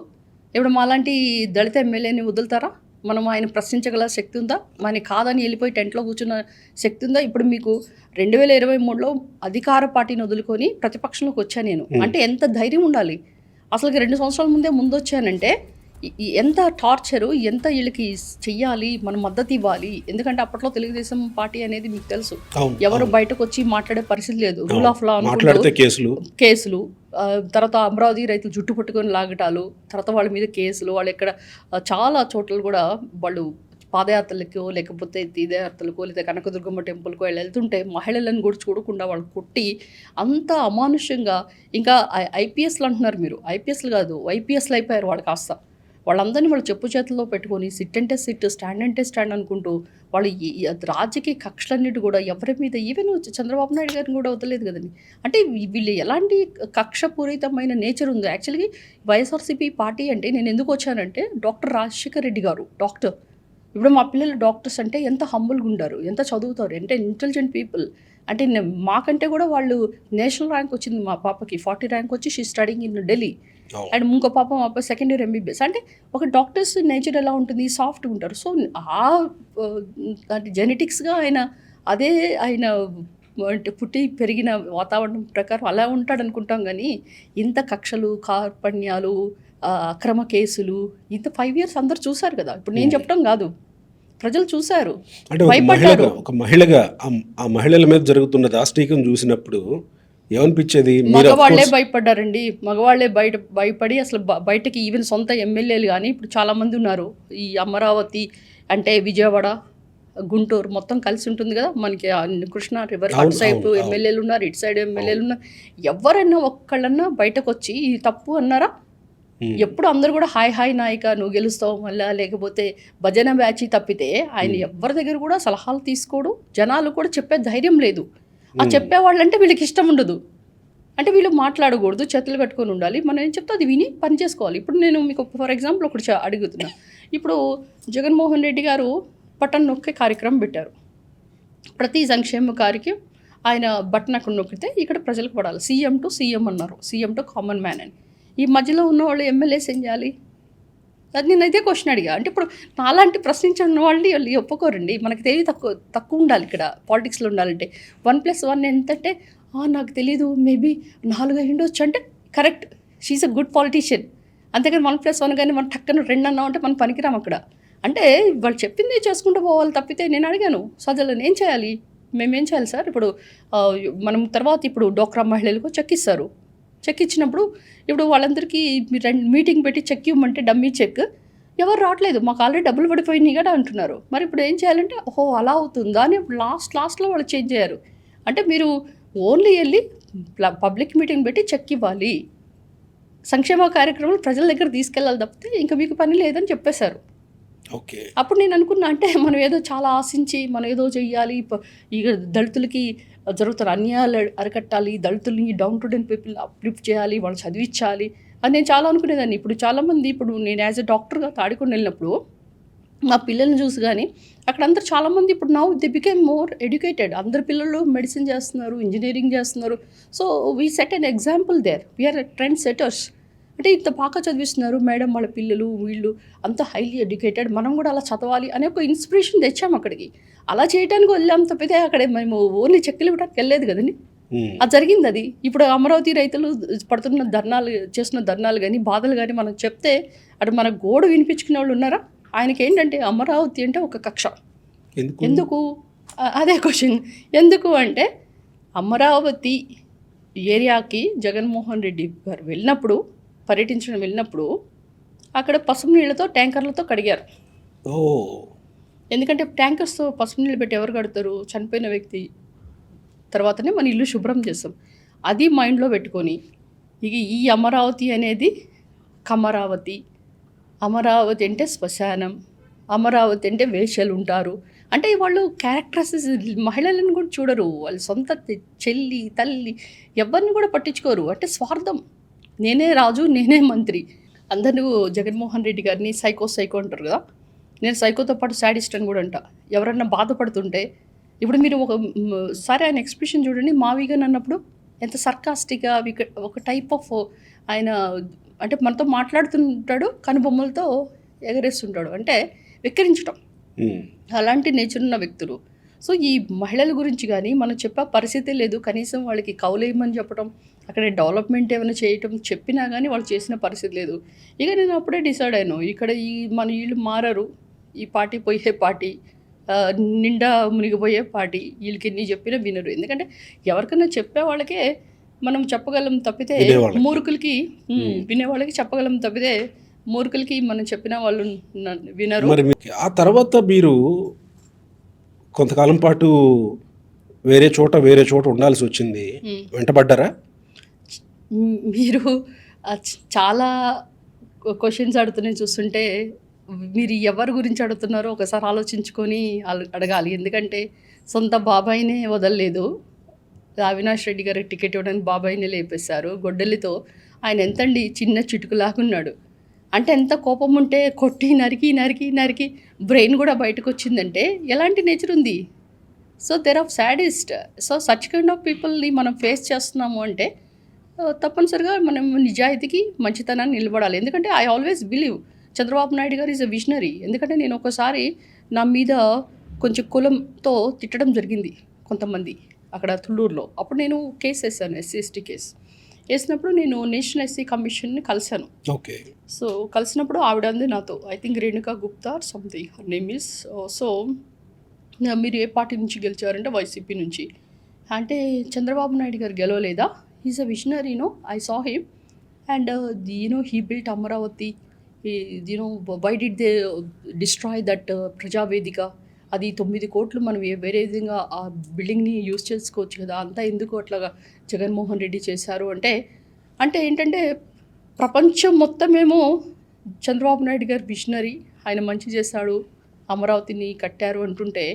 ఇప్పుడు మాలాంటి దళిత ఎమ్మెల్యేని వదులుతారా? మనం ఆయన ప్రశ్నించగల శక్తి ఉందా? మన కాదని వెళ్ళిపోయి టెంట్లో కూర్చున్న శక్తి ఉందా? ఇప్పుడు మీకు 2023లో అధికార పార్టీని వదులుకొని ప్రతిపక్షంలోకి వచ్చాను నేను. అంటే ఎంత ధైర్యం ఉండాలి? అసలు 2 సంవత్సరాల ముందు వచ్చానంటే ఎంత టార్చరు, ఎంత వీళ్ళకి చెయ్యాలి, మనం మద్దతు ఇవ్వాలి. ఎందుకంటే అప్పట్లో తెలుగుదేశం పార్టీ అనేది మీకు తెలుసు, ఎవరు బయటకు వచ్చి మాట్లాడే పరిస్థితి లేదు. రూల్ ఆఫ్ లా అనుకుంటూ కేసులు, తర్వాత అమరావతి రైతులు జుట్టు పట్టుకొని లాగటాలు, తర్వాత వాళ్ళ మీద కేసులు. వాళ్ళు ఇక్కడ చాలా చోట్ల కూడా వాళ్ళు పాదయాత్రలకో లేకపోతే తీర్థయాత్రలకో లేదా కనకదుర్గమ్మ టెంపుల్కో వెళ్తుంటే మహిళలను కూడా చూడకుండా వాళ్ళు కొట్టి అంత అమానుష్యంగా. ఇంకా ఐపీఎస్లు అంటున్నారు మీరు, ఐపీఎస్లు కాదు వైపీఎస్లు అయిపోయారు వాళ్ళు కాస్త. వాళ్ళందరినీ వాళ్ళు చెప్పు చేతుల్లో పెట్టుకొని సిట్ అంటే సిట్, స్టాండ్ అంటే స్టాండ్ అనుకుంటూ వాళ్ళు రాజకీయ కక్షలన్నిటి కూడా ఎవరి మీద, ఈవెన్ చంద్రబాబు నాయుడు గారిని కూడా వదలలేదు కదండి. అంటే వీళ్ళు ఎలాంటి కక్షపూరితమైన నేచర్ ఉందో. యాక్చువల్గా వైఎస్ఆర్సీపీ పార్టీ అంటే నేను ఎందుకు వచ్చానంటే డాక్టర్ రాజశేఖర్ రెడ్డి గారు డాక్టర్. ఇప్పుడు మా పిల్లలు డాక్టర్స్ అంటే ఎంత హంబుల్గా ఉంటారు, ఎంత చదువుతారు, ఎంత ఇంటెలిజెంట్ పీపుల్. అంటే మాకంటే కూడా వాళ్ళు నేషనల్ ర్యాంక్ వచ్చింది మా పాపకి, 40 ర్యాంక్ వచ్చి she studying in Delhi. And ఇంకో పాప మా పాప సెకండ్ ఇయర్ ఎంబీబీఎస్. అంటే ఒక డాక్టర్స్ నేచర్ ఎలా ఉంటుంది, సాఫ్ట్గా ఉంటారు. సో అంటే జెనెటిక్స్గా ఆయన పుట్టి పెరిగిన వాతావరణం ప్రకారం అలా ఉంటాడు అనుకుంటాం. కానీ ఇంత కక్షలు, కార్పణ్యాలు, అక్రమ కేసులు ఇంత 5 years అందరు చూశారు కదా. ఇప్పుడు నేను చెప్పడం కాదు, ప్రజలు చూశారు, భయపడ్డారు. ఒక మహిళగా ఆ మహిళల మీద జరుగుతున్న దాష్టీకం చూసినప్పుడు ఏమనిపించేది? మగవాళ్లే భయపడ్డారండి. మగవాళ్లే భయపడి అసలు బయటకి ఈవెన్ సొంత ఎమ్మెల్యేలు కానీ ఇప్పుడు చాలామంది ఉన్నారు. ఈ అమరావతి అంటే విజయవాడ, గుంటూరు మొత్తం కలిసి ఉంటుంది కదా మనకి. కృష్ణా రివర్ అటు సైడ్ ఎమ్మెల్యేలు ఉన్నారు, ఇటు సైడ్ ఎమ్మెల్యేలు ఉన్నారు. ఎవరైనా ఒక్కళ్ళన్నా బయటకు వచ్చి ఇది తప్పు అన్నారా? ఎప్పుడు అందరూ కూడా హాయ్ నాయక నువ్వు గెలుస్తావు మళ్ళా, లేకపోతే భజన బ్యాచ్ తప్పితే ఆయన ఎవరి దగ్గర కూడా సలహాలు తీసుకోడు. జనాలు కూడా చెప్పే ధైర్యం లేదు. ఆ చెప్పేవాళ్ళంటే వీళ్ళకి ఇష్టం ఉండదు. అంటే వీళ్ళు మాట్లాడకూడదు, చేతులు కట్టుకొని ఉండాలి. మనం ఏం చెప్తే అది విని పని చేసుకోవాలి. ఇప్పుడు నేను మీకు ఫర్ ఎగ్జాంపుల్ ఒకటి అడుగుతున్నా. ఇప్పుడు జగన్మోహన్ రెడ్డి గారు బటన్ నొక్కే కార్యక్రమం పెట్టారు. ప్రతి సంక్షేమ కార్యక్రమం ఆయన బటన్ అక్కడ నొక్కితే ఇక్కడ ప్రజలకు పడాలి. సీఎం టు సీఎం అన్నారు, సీఎం టు కామన్ మ్యాన్ అని. ఈ మధ్యలో ఉన్న వాళ్ళు ఎమ్మెల్యేస్ ఏం చేయాలి? అది నేను ఇదే క్వశ్చన్ అడిగా. అంటే ఇప్పుడు నాలాంటి ప్రశ్నించిన వాళ్ళని వాళ్ళు ఒప్పుకోరండి. మనకి తెలివి తక్కువ ఉండాలి ఇక్కడ పాలిటిక్స్లో ఉండాలంటే. 1+1 ఎంతంటే నాకు తెలీదు, మేబీ 4 అయ్యుండొచ్చు అంటే correct, she is a good politician. అంతేకాని 1+1 కానీ మనం టక్కన 2 అన్నాం అంటే మనం పనికిరాం అక్కడ. అంటే వాళ్ళు చెప్పింది చేసుకుంటూ పోవాలి తప్పితే. నేను అడిగాను సజలను ఏం చేయాలి, మేమేం చేయాలి సార్? ఇప్పుడు మనం తర్వాత ఇప్పుడు డోక్రా మహిళలకు చెక్ ఇస్తారు. చెక్ ఇచ్చినప్పుడు ఇప్పుడు వాళ్ళందరికీ మీటింగ్ పెట్టి చెక్ ఇవ్వమంటే డమ్మీ చెక్ ఎవరు రావట్లేదు, మాకు ఆల్రెడీ డబ్బులు పడిపోయినాయి కదా అంటున్నారు. మరి ఇప్పుడు ఏం చేయాలంటే ఓహో అలా అవుతుందా అని లాస్ట్లో వాళ్ళు చేంజ్ అయ్యారు. అంటే మీరు ఓన్లీ వెళ్ళి పబ్లిక్ మీటింగ్ పెట్టి చెక్ ఇవ్వాలి, సంక్షేమ కార్యక్రమాలు ప్రజల దగ్గర తీసుకెళ్ళాలి తప్పితే ఇంకా మీకు పని లేదని చెప్పేశారు. ఓకే. అప్పుడు నేను అనుకున్నా అంటే మనం ఏదో చాలా ఆశించి మనం ఏదో చెయ్యాలి, ఇక దళితులకి జరుగుతున్న అన్యాయాలు అరికట్టాలి, దళితుల్ని down to down people uplift చేయాలి, వాళ్ళు చదివించాలి అని నేను చాలా అనుకునేదాన్ని. ఇప్పుడు చాలామంది ఇప్పుడు నేను యాజ్ ఎ డాక్టర్గా తాడికొని వెళ్ళినప్పుడు మా పిల్లల్ని చూసి కానీ అక్కడ అందరు చాలామంది ఇప్పుడు now they became more educated. అందరు పిల్లలు మెడిసిన్ చేస్తున్నారు, ఇంజనీరింగ్ చేస్తున్నారు. So we set an example there, we are trend setters. అంటే ఇంత బాగా చదివిస్తున్నారు మేడం వాళ్ళ పిల్లలు, వీళ్ళు అంత హైలీ ఎడ్యుకేటెడ్, మనం కూడా అలా చదవాలి అనే ఒక ఇన్స్పిరేషన్ తెచ్చాము అక్కడికి. అలా చేయడానికి వెళ్ళాం తప్పితే అక్కడ మేము ఓన్లీ చెక్కులు ఇవ్వడానికి వెళ్ళలేదు కదండి. అది జరిగింది. అది ఇప్పుడు అమరావతి రైతులు పడుతున్న చేస్తున్న ధర్నాలు కానీ బాధలు కానీ మనం చెప్తే అటు మన గోడు వినిపించుకునే వాళ్ళు ఉన్నారా? ఆయనకి ఏంటంటే అమరావతి అంటే ఒక కక్ష. ఎందుకు అదే క్వశ్చన్. ఎందుకు అంటే అమరావతి ఏరియాకి జగన్మోహన్ రెడ్డి గారు వెళ్ళినప్పుడు పర్యటించడం వెళ్ళినప్పుడు అక్కడ పసుపు నీళ్ళతో ట్యాంకర్లతో కడిగారు. ఓ ఎందుకంటే ట్యాంకర్స్తో పసుపు నీళ్ళు పెట్టి ఎవరు కడతారు? చనిపోయిన వ్యక్తి తర్వాతనే మన ఇల్లు శుభ్రం చేస్తాం. అది మైండ్లో పెట్టుకొని ఇక ఈ అమరావతి అనేది కమరావతి, అమరావతి అంటే శ్మశానం, అమరావతి అంటే వేశ్యలు ఉంటారు అంటే వాళ్ళు క్యారెక్టర్స్ మహిళలను కూడా చూడరు. వాళ్ళ సొంత చెల్లి తల్లి ఎవరిని కూడా పట్టించుకోరు. అంటే స్వార్థం, నేనే రాజు నేనే మంత్రి. అందరూ జగన్మోహన్ రెడ్డి గారిని సైకో అంటారు కదా, నేను సైకోతో పాటు సాడిస్ట్ అని కూడా అంట. ఎవరన్నా బాధపడుతుంటే ఇప్పుడు మీరు ఒకసారి ఆయన ఎక్స్ప్రెషన్ చూడండి, మావిగన్ అన్నప్పుడు ఎంత సర్కాస్టిక్గా ఒక టైప్ ఆఫ్ ఆయన అంటే మనతో మాట్లాడుతుంటాడు, కనుబొమ్మలతో ఎగరేస్తుంటాడు, అంటే వెక్కిరించడం. అలాంటి నేచర్ ఉన్న వ్యక్తులు. సో ఈ మహిళల గురించి కానీ మనం చెప్పే పరిస్థితి లేదు. కనీసం వాళ్ళకి కౌలేయమని చెప్పడం, అక్కడ డెవలప్మెంట్ ఏమైనా చేయటం చెప్పినా కానీ వాళ్ళు చేసిన పరిస్థితి లేదు. ఇక నేను అప్పుడే డిసైడ్ అయ్యాను, ఇక్కడ మన వీళ్ళు మారరు, ఈ పార్టీ పోయే పార్టీ, నిండా మునిగిపోయే పార్టీ, వీళ్ళకి ఎన్ని చెప్పినా వినరు. ఎందుకంటే ఎవరికైనా చెప్పే వాళ్ళకే మనం చెప్పగలం తప్పితే మూర్ఖులకి వినేవాళ్ళకి చెప్పగలం తప్పితే మూర్ఖులకి మనం చెప్పిన వాళ్ళు వినరు. మరి ఆ తర్వాత మీరు కొంతకాలం పాటు వేరే చోట ఉండాల్సి వచ్చింది, వెంటబడ్డారా? మీరు చాలా క్వశ్చన్స్ అడుగుతున్నాయి చూస్తుంటే, మీరు ఎవరి గురించి అడుగుతున్నారో ఒకసారి ఆలోచించుకొని అడగాలి. ఎందుకంటే సొంత బాబాయినే వదలలేదు. అవినాష్ రెడ్డి గారికి టికెట్ ఇవ్వడానికి బాబాయినే లేపేశారు గొడ్డలితో. ఆయన ఎంతండి చిన్న చిటుకులాగున్నాడు. అంటే ఎంత కోపం ఉంటే కొట్టి నరికి బ్రెయిన్ కూడా బయటకు వచ్చిందంటే ఎలాంటి నేచర్ ఉంది? So there of sadist. So such kind of పీపుల్ని మనం ఫేస్ చేస్తున్నాము అంటే తప్పనిసరిగా మనం నిజాయితీకి మంచితనాన్ని నిలబడాలి. ఎందుకంటే I always believe Chandrababu Naidu garu is a visionary. ఎందుకంటే నేను ఒకసారి నా మీద కొంచెం కులంతో తిట్టడం జరిగింది కొంతమంది అక్కడ తుళ్ళూరులో. అప్పుడు నేను కేసు వేసాను, SC/ST కేసు వేసినప్పుడు నేను నేషనల్ ఎస్సీ కమిషన్ని కలిశాను. ఓకే. సో కలిసినప్పుడు ఆవిడ అంది నాతో, I think Renuka Gupta or something her name is. So మీరు ఏ పార్టీ నుంచి గెలిచారంటే వైసీపీ నుంచి. అంటే చంద్రబాబు నాయుడు గారు గెలవలేదా? Is a visionary, I saw him and he built Amaravati. Why did they destroy that Prajavedika? అది 9 కోట్లు మనం వేరే విధంగా ఆ బిల్డింగ్ని యూజ్ చేసుకోవచ్చు కదా, అంతా ఎందుకు అట్లాగా జగన్మోహన్ రెడ్డి చేశారు అంటే ఏంటంటే ప్రపంచం మొత్తమేమో చంద్రబాబు నాయుడు గారు విజనరీ, ఆయన మంచి చేశాడు, అమరావతిని కట్టారు అంటుంటే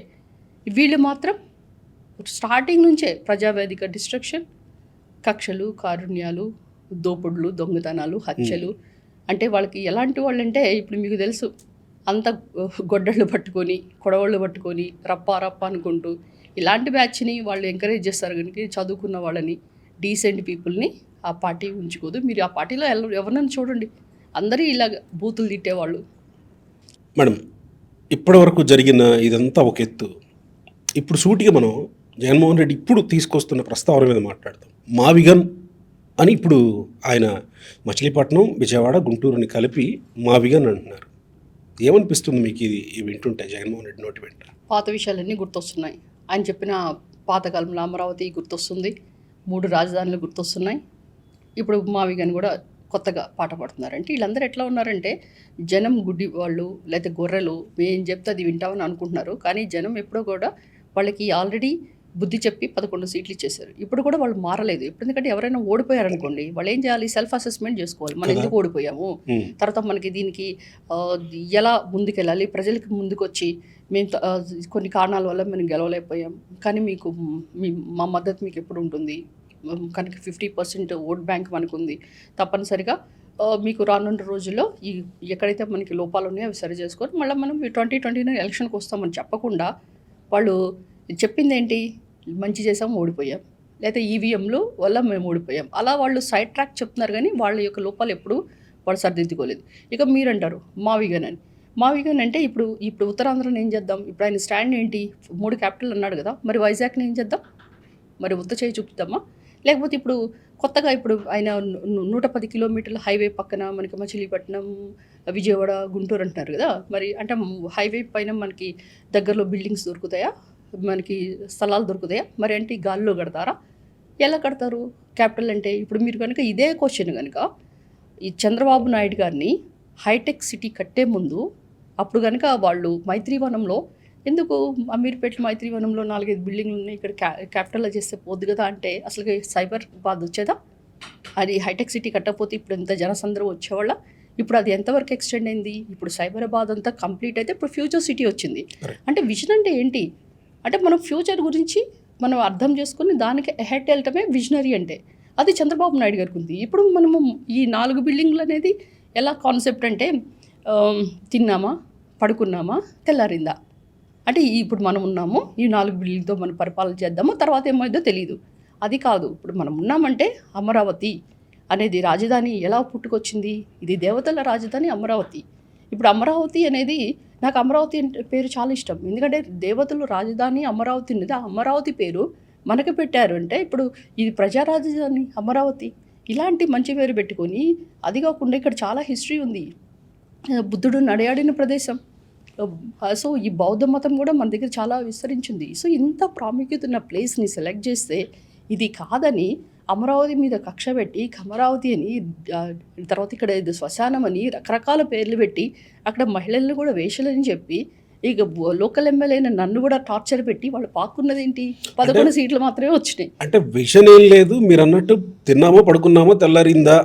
వీళ్ళు మాత్రం స్టార్టింగ్ నుంచే ప్రజావేదిక డిస్ట్రక్షన్, కక్షలు, కారుణ్యాలు, దోపుడులు, దొంగతనాలు, హత్యలు. అంటే వాళ్ళకి ఎలాంటి వాళ్ళు అంటే ఇప్పుడు మీకు తెలుసు, అంత గొడ్డళ్ళు పట్టుకొని కొడవళ్ళు పట్టుకొని రప్ప అనుకుంటూ ఇలాంటి బ్యాచ్ని వాళ్ళు ఎంకరేజ్ చేస్తారు. కనుక చదువుకున్న వాళ్ళని, డీసెంట్ పీపుల్ని ఆ పార్టీ ఉంచుకోదు. మీరు ఆ పార్టీలో ఎవరినైనా చూడండి, అందరూ ఇలాగ బూతులు తిట్టేవాళ్ళు. మేడం, ఇప్పటి వరకు జరిగిన ఇదంతా ఒక ఎత్తు. ఇప్పుడు సూటిగా మనం జగన్మోహన్ రెడ్డి ఇప్పుడు తీసుకొస్తున్న ప్రస్తావన మీద మాట్లాడతాం. మావిగన్ అని ఇప్పుడు ఆయన మచిలీపట్నం, విజయవాడ, గుంటూరుని కలిపి మావిగన్ అంటున్నారు. ఏమనిపిస్తుంది మీకు ఇది వింటుంటే జగన్మోహన్ రెడ్డి నోటి వెంట? పాత విషయాలన్నీ గుర్తొస్తున్నాయి. ఆయన చెప్పిన పాతకాలంలో అమరావతి గుర్తొస్తుంది, 3 రాజధానులు గుర్తొస్తున్నాయి. ఇప్పుడు మావిగన్ కూడా కొత్తగా పాట పాడుతున్నారంటే వీళ్ళందరూ ఎట్లా ఉన్నారంటే జనం గుడ్డి వాళ్ళు, లేకపోతే గొర్రెలు, మేము చెప్తే అది వింటామని అనుకుంటున్నారు. కానీ జనం ఎప్పుడో కూడా వాళ్ళకి ఆల్రెడీ బుద్ధి చెప్పి 11 సీట్లు ఇచ్చేసారు. ఇప్పుడు కూడా వాళ్ళు మారలేదు. ఎందుకంటే ఎవరైనా ఓడిపోయారనుకోండి, వాళ్ళు ఏం చేయాలి? సెల్ఫ్ అసెస్మెంట్ చేసుకోవాలి. మనం ఎందుకు ఓడిపోయాము, తర్వాత మనకి దీనికి ఎలా ముందుకెళ్ళాలి, ప్రజలకి ముందుకు వచ్చి మేము కొన్ని కారణాల వల్ల మేము గెలవలేకపోయాం, కానీ మా మద్దతు మీకు ఎప్పుడు ఉంటుంది, కనుక 50% ఓట్ బ్యాంక్ మనకు ఉంది, తప్పనిసరిగా మీకు రానున్న రోజుల్లో ఎక్కడైతే మనకి లోపాలు ఉన్నాయో అవి సరి చేసుకొని మళ్ళీ మనం 2029 ఎలక్షన్కి వస్తామని చెప్పకుండా వాళ్ళు చెప్పింది ఏంటి? మంచి చేసాం, ఓడిపోయాం, లేకపోతే ఈవీఎంలు వల్ల మేము ఓడిపోయాం, అలా వాళ్ళు సైడ్ ట్రాక్ చెప్తున్నారు. కానీ వాళ్ళ యొక్క లోపాలు ఎప్పుడు వాళ్ళు సరిదిద్దుకోలేదు. ఇక మీరంటారు మావిగన్ అంటే ఇప్పుడు ఉత్తరాంధ్రను ఏం చేద్దాం? ఇప్పుడు ఆయన స్టాండ్ ఏంటి? 3 క్యాపిటల్ అన్నాడు కదా, మరి వైజాగ్ని ఏం చేద్దాం? మరి ఉత్త చేయి చూపుతామా? లేకపోతే ఇప్పుడు కొత్తగా ఇప్పుడు ఆయన 110 కిలోమీటర్ల హైవే పక్కన మనకి మచిలీపట్నం, విజయవాడ, గుంటూరు అంటున్నారు కదా, మరి అంటే హైవే పైన మనకి దగ్గరలో బిల్డింగ్స్ దొరుకుతాయా, మనకి స్థలాలు దొరుకుతాయా? మరి అంటే గాల్లో కడతారా? ఎలా కడతారు క్యాపిటల్ అంటే? ఇప్పుడు మీరు కనుక ఇదే క్వశ్చన్ కనుక ఈ చంద్రబాబు నాయుడు గారిని హైటెక్ సిటీ కట్టే ముందు అప్పుడు కనుక వాళ్ళు మైత్రీవనంలో ఎందుకు అమీర్పేట మైత్రీవనంలో 4-5 బిల్డింగ్లు ఉన్నాయి, ఇక్కడ క్యాపిటల్లో చేస్తే పోద్దు కదా అంటే అసలు సైబర్ బాధ వచ్చేదా? అది హైటెక్ సిటీ కట్టకపోతే ఇప్పుడు ఎంత జనసంద్రం వచ్చేవాళ్ళ? ఇప్పుడు అది ఎంతవరకు ఎక్స్టెండ్ అయింది? ఇప్పుడు సైబరాబాద్ అంతా కంప్లీట్ అయితే ఇప్పుడు ఫ్యూచర్ సిటీ వచ్చింది. అంటే విజన్ అంటే ఏంటి? అంటే మనం ఫ్యూచర్ గురించి మనం అర్థం చేసుకుని దానికి అహెడ్ వెళ్ళటమే విజనరీ అంటే. అది చంద్రబాబు నాయుడు గారికి ఉంది. ఇప్పుడు మనము ఈ 4 బిల్డింగ్లు అనేది ఎలా కాన్సెప్ట్ అంటే తిన్నామా, పడుకున్నామా, తెల్లారిందా, అంటే ఇప్పుడు మనం ఉన్నాము, ఈ 4 బిల్డింగ్తో మనం పరిపాలన చేద్దాము, తర్వాత ఏమైందో తెలియదు. అది కాదు, ఇప్పుడు మనం ఉన్నామంటే అమరావతి అనేది రాజధాని ఎలా పుట్టుకొచ్చింది? ఇది దేవతల రాజధాని అమరావతి. ఇప్పుడు అమరావతి అనేది నాకు అమరావతి అంటే పేరు చాలా ఇష్టం. ఎందుకంటే దేవతలు రాజధాని అమరావతి అనేది ఆ అమరావతి పేరు మనకు పెట్టారు అంటే ఇప్పుడు ఇది ప్రజా రాజధాని అమరావతి. ఇలాంటి మంచి పేరు పెట్టుకొని అది కాకుండా ఇక్కడ చాలా హిస్టరీ ఉంది. బుద్ధుడు నడయాడిన ప్రదేశం. సో ఈ బౌద్ధ మతం కూడా మన దగ్గర చాలా విస్తరించింది. సో ఇంత ప్రాముఖ్యత ఉన్న ప్లేస్ని సెలెక్ట్ చేస్తే ఇది కాదని అమరావతి మీద కక్ష పెట్టి అమరావతి అని తర్వాత ఇక్కడ ఇది శ్మశానం అని రకరకాల పేర్లు పెట్టి అక్కడ మహిళలను కూడా వేషలని చెప్పి ఇక లోకల్ ఎమ్మెల్యే నన్ను కూడా టార్చర్ పెట్టి వాళ్ళు పాక్కున్నది ఏంటి? 11 సీట్లు మాత్రమే వచ్చినాయి. అంటే విషన్ ఏం లేదు, మీరు అన్నట్టు తిన్నామో పడుకున్నామో తెల్లారిందా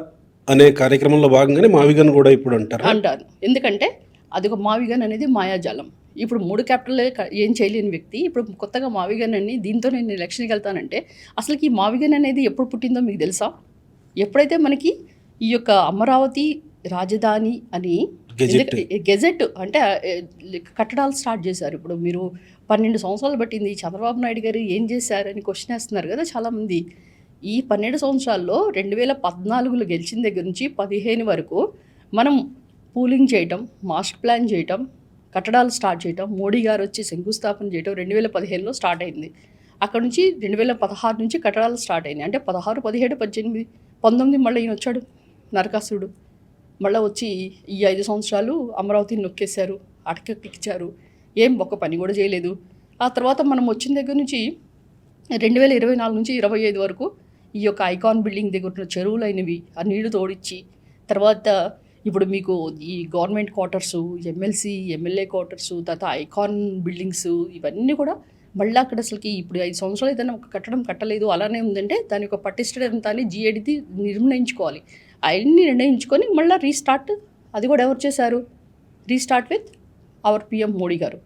అనే కార్యక్రమంలో భాగంగానే మావిగన్ కూడా ఇప్పుడు అంటారు. ఎందుకంటే అది ఒక మావిగన్ అనేది మాయాజాలం. ఇప్పుడు 3 క్యాపిటల్ ఏం చేయలేని వ్యక్తి ఇప్పుడు కొత్తగా మావిగన్ అని దీంతో నేను ఎలక్షన్కి వెళ్తానంటే అసలుకి ఈ మావిగన్ అనేది ఎప్పుడు పుట్టిందో మీకు తెలుసా? ఎప్పుడైతే మనకి ఈ యొక్క అమరావతి రాజధాని అని గెజెట్ అంటే కట్టడాలు స్టార్ట్ చేశారు. ఇప్పుడు మీరు 12 సంవత్సరాలు పట్టింది, చంద్రబాబు నాయుడు గారు ఏం చేశారని క్వశ్చన్ వేస్తున్నారు కదా చాలామంది. ఈ 12 సంవత్సరాల్లో 2014లో గెలిచిన దగ్గర నుంచి 15 వరకు మనం పూలింగ్ చేయటం, మాస్టర్ ప్లాన్ చేయటం, కట్టడాలు స్టార్ట్ చేయటం, మోడీ గారు వచ్చి శంకుస్థాపన చేయటం 2015లో స్టార్ట్ అయింది. అక్కడ నుంచి 2016 నుంచి కట్టడాలు స్టార్ట్ అయినాయి. అంటే 16, 17, 18, 19 మళ్ళీ ఈయన వచ్చాడు నరకాసురుడు. మళ్ళీ వచ్చి ఈ 5 సంవత్సరాలు అమరావతిని నొక్కేశారు, అటకెక్కించారు, ఏం ఒక్క పని కూడా చేయలేదు. ఆ తర్వాత మనం వచ్చిన దగ్గర నుంచి 2024 నుంచి 25 వరకు ఈ యొక్క ఐకాన్ బిల్డింగ్ దగ్గర ఉన్న చెరువులు అయినవి ఆ నీళ్లు తోడిచ్చి, తర్వాత ఇప్పుడు మీకు ఈ government quarters, MLC MLA quarters, తర్వాత ఐకాన్ బిల్డింగ్స్ ఇవన్నీ కూడా మళ్ళీ అక్కడ అసలుకి ఇప్పుడు 5 సంవత్సరాలు ఏదైనా ఒక కట్టడం కట్టలేదు అలానే ఉందంటే దాని యొక్క పటిష్టత ఎంత అని GADది నిర్ణయించుకోవాలి. అవన్నీ నిర్ణయించుకొని మళ్ళీ రీస్టార్ట్ అది కూడా ఎవరు చేశారు? Restart with our PM Modi గారు.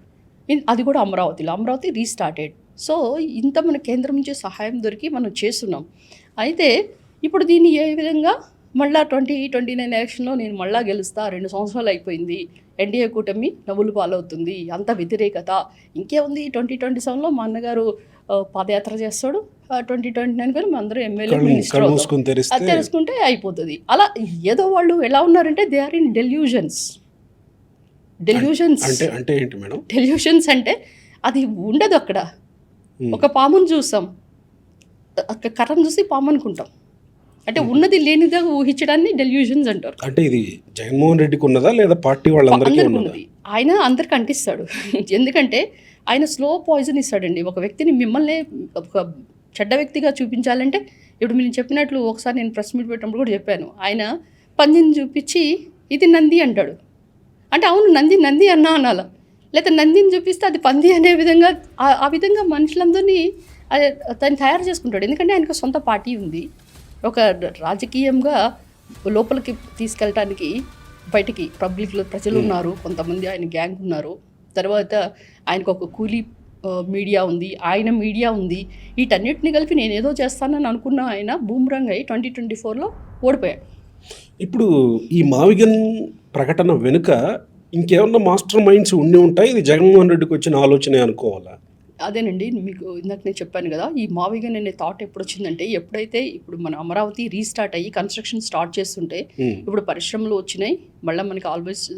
అది కూడా అమరావతి రీస్టార్టెడ్. సో ఇంత మన కేంద్రం నుంచి సహాయం దొరికి మనం చేస్తున్నాం. అయితే ఇప్పుడు దీన్ని ఏ విధంగా మళ్ళీ 2029 ఎలక్షన్లో నేను మళ్ళీ గెలుస్తా, 2 సంవత్సరాలు అయిపోయింది, ఎన్డీఏ కూటమి నవ్వులు పాలవుతుంది, అంత వ్యతిరేకత ఇంకేముంది. 2027లో మా అన్నగారు పాదయాత్ర చేస్తాడు, 2029 కానీ మా అందరూ ఎమ్మెల్యే మినిస్టర్ అది తెలుసుకుంటే అయిపోతుంది. అలా ఏదో వాళ్ళు ఎలా ఉన్నారంటే దే ఆర్ ఇన్ డెల్యూషన్స్. అంటే ఏంటి మేడం? డెల్యూషన్స్ అంటే అది ఉండదు. అక్కడ ఒక పామును చూస్తాం, కర్రను చూసి పాము అనుకుంటాం. అంటే ఉన్నది లేనిదా ఊహించడాన్ని డెల్యూషన్స్ అంటారు. అంటే ఇది జగన్మోహన్ రెడ్డికి ఉన్నదా లేదా పార్టీ వాళ్ళందరికీ ఉన్నది? ఆయన అందరికి అంటిస్తాడు. ఎందుకంటే ఆయన స్లో పాయిజన్ ఇస్తాడండి. ఒక వ్యక్తిని మిమ్మల్ని ఒక చెడ్డ వ్యక్తిగా చూపించాలంటే ఇప్పుడు మీరు చెప్పినట్లు ఒకసారి నేను ప్రెస్ మీట్ పెట్టినప్పుడు కూడా చెప్పాను. ఆయన పందిని చూపించి ఇది నంది అంటాడు. అంటే అవును నంది అన్నా అనాల, లేదా నందిని చూపిస్తే అది పంది అనే విధంగా ఆ విధంగా మనుషులందరినీ తను తయారు చేసుకుంటాడు. ఎందుకంటే ఆయనకు సొంత పార్టీ ఉంది. ఒక రాజకీయంగా లోపలికి తీసుకెళ్ళటానికి బయటికి పబ్లిక్లో ప్రజలు ఉన్నారు, కొంతమంది ఆయన గ్యాంగ్ ఉన్నారు, తర్వాత ఆయనకు ఒక కూలీ మీడియా ఉంది, ఆయన మీడియా ఉంది. వీటన్నిటిని కలిపి నేను ఏదో చేస్తానని అనుకున్న ఆయన బూమ్రంగ్ అయ్యి 2024లో ఓడిపోయాడు. ఇప్పుడు ఈ మావిగన్ ప్రకటన వెనుక ఇంకేమన్నా మాస్టర్ మైండ్స్ ఉండి ఉంటాయి, ఇది జగన్మోహన్ రెడ్డికి వచ్చిన ఆలోచనే అనుకోవాలా? అదేనండి, మీకు ఇందాక నేను చెప్పాను కదా, ఈ మావిగన్ అనే థాట్ ఎప్పుడు వచ్చిందంటే ఎప్పుడైతే ఇప్పుడు మన అమరావతి రీస్టార్ట్ అయ్యి కన్స్ట్రక్షన్ స్టార్ట్ చేస్తుంటే ఇప్పుడు పరిశ్రమలు వచ్చినాయి, మళ్ళీ మనకి ఆల్మోస్ట్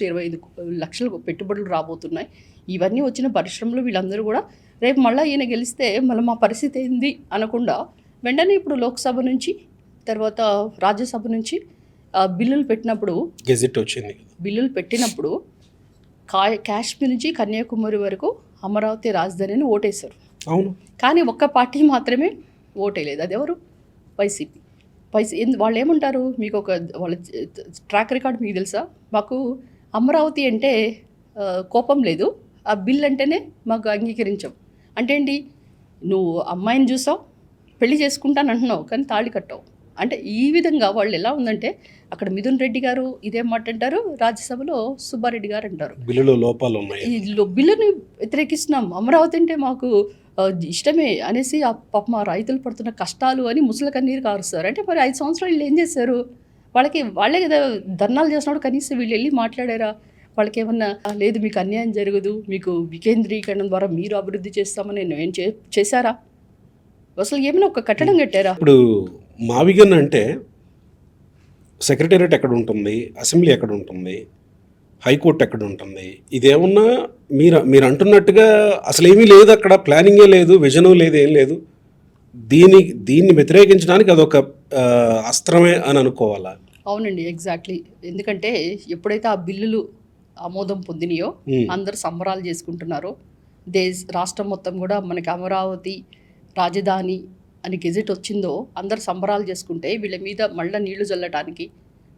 25 లక్షల పెట్టుబడులు రాబోతున్నాయి. ఇవన్నీ వచ్చిన పరిశ్రమలు వీళ్ళందరూ కూడా రేపు మళ్ళీ ఈయన గెలిస్తే మళ్ళీ మా పరిస్థితి ఏంది అనకుండా వెంటనే ఇప్పుడు లోక్సభ నుంచి తర్వాత రాజ్యసభ నుంచి బిల్లులు పెట్టినప్పుడు గెజెట్ వచ్చింది. బిల్లులు పెట్టినప్పుడు కాశ్మీర్ నుంచి కన్యాకుమారి వరకు అమరావతి రాజధానిని ఓటేశారు. అవును, కానీ ఒక్క పార్టీ మాత్రమే ఓటేయలేదు. అది ఎవరు? వైసీపీ. వాళ్ళు ఏమంటారు, మీకు ఒక వాళ్ళ ట్రాక్ రికార్డ్ మీకు తెలుసా? మాకు అమరావతి అంటే కోపం లేదు, ఆ బిల్ అంటేనే మాకు అంగీకరించాం. అంటే ఏంటి, నువ్వు అమ్మాయిని చూసావు, పెళ్లి చేసుకుంటాను అంటున్నావు, కానీ తాళి కట్టావు. అంటే ఈ విధంగా వాళ్ళు ఎలా ఉందంటే, అక్కడ మిథున్ రెడ్డి గారు ఇదే మాట అంటారు, రాజ్యసభలో సుబ్బారెడ్డి గారు అంటారు, బిల్లులో లోపాలు ఉన్నాయి, ఈ బిల్లుని వ్యతిరేకిస్తున్నాం, అమరావతి అంటే మాకు ఇష్టమే అనేసి ఆ పాప మా రైతులు పడుతున్న కష్టాలు అని ముసల కన్నీరు కారుస్తారు. అంటే మరి 5 సంవత్సరాలు వీళ్ళు ఏం చేశారు? వాళ్ళే కదా ధర్నాలు చేసినప్పుడు కనీసం వీళ్ళు వెళ్ళి మాట్లాడారా? వాళ్ళకి ఏమన్నా లేదు మీకు అన్యాయం జరగదు, మీకు వికేంద్రీకరణ ద్వారా మీరు అభివృద్ధి చేస్తామని ఏం చేశారా? అసలు ఏమైనా ఒక కట్టడం కట్టారా? ఇప్పుడు మావిగన్ అంటే సెక్రటేరియట్ ఎక్కడ ఉంటుంది, అసెంబ్లీ ఎక్కడ ఉంటుంది, హైకోర్టు ఎక్కడ ఉంటుంది? ఇదేమన్నా మీరు అంటున్నట్టుగా అసలు ఏమీ లేదు, అక్కడ ప్లానింగే లేదు, విజను లేదు, ఏం లేదు. దీన్ని వ్యతిరేకించడానికి అదొక అస్త్రమే అని అనుకోవాలా? అవునండి, ఎగ్జాక్ట్లీ. ఎందుకంటే ఎప్పుడైతే ఆ బిల్లులు ఆమోదం పొందినాయో అందరు సంబరాలు చేసుకుంటున్నారో, రాష్ట్రం మొత్తం కూడా మనకి అమరావతి రాజధాని అని గెజెట్ వచ్చిందో అందరు సంబరాలు చేసుకుంటే, వీళ్ళ మీద మళ్ళీ నీళ్లు చల్లడానికి,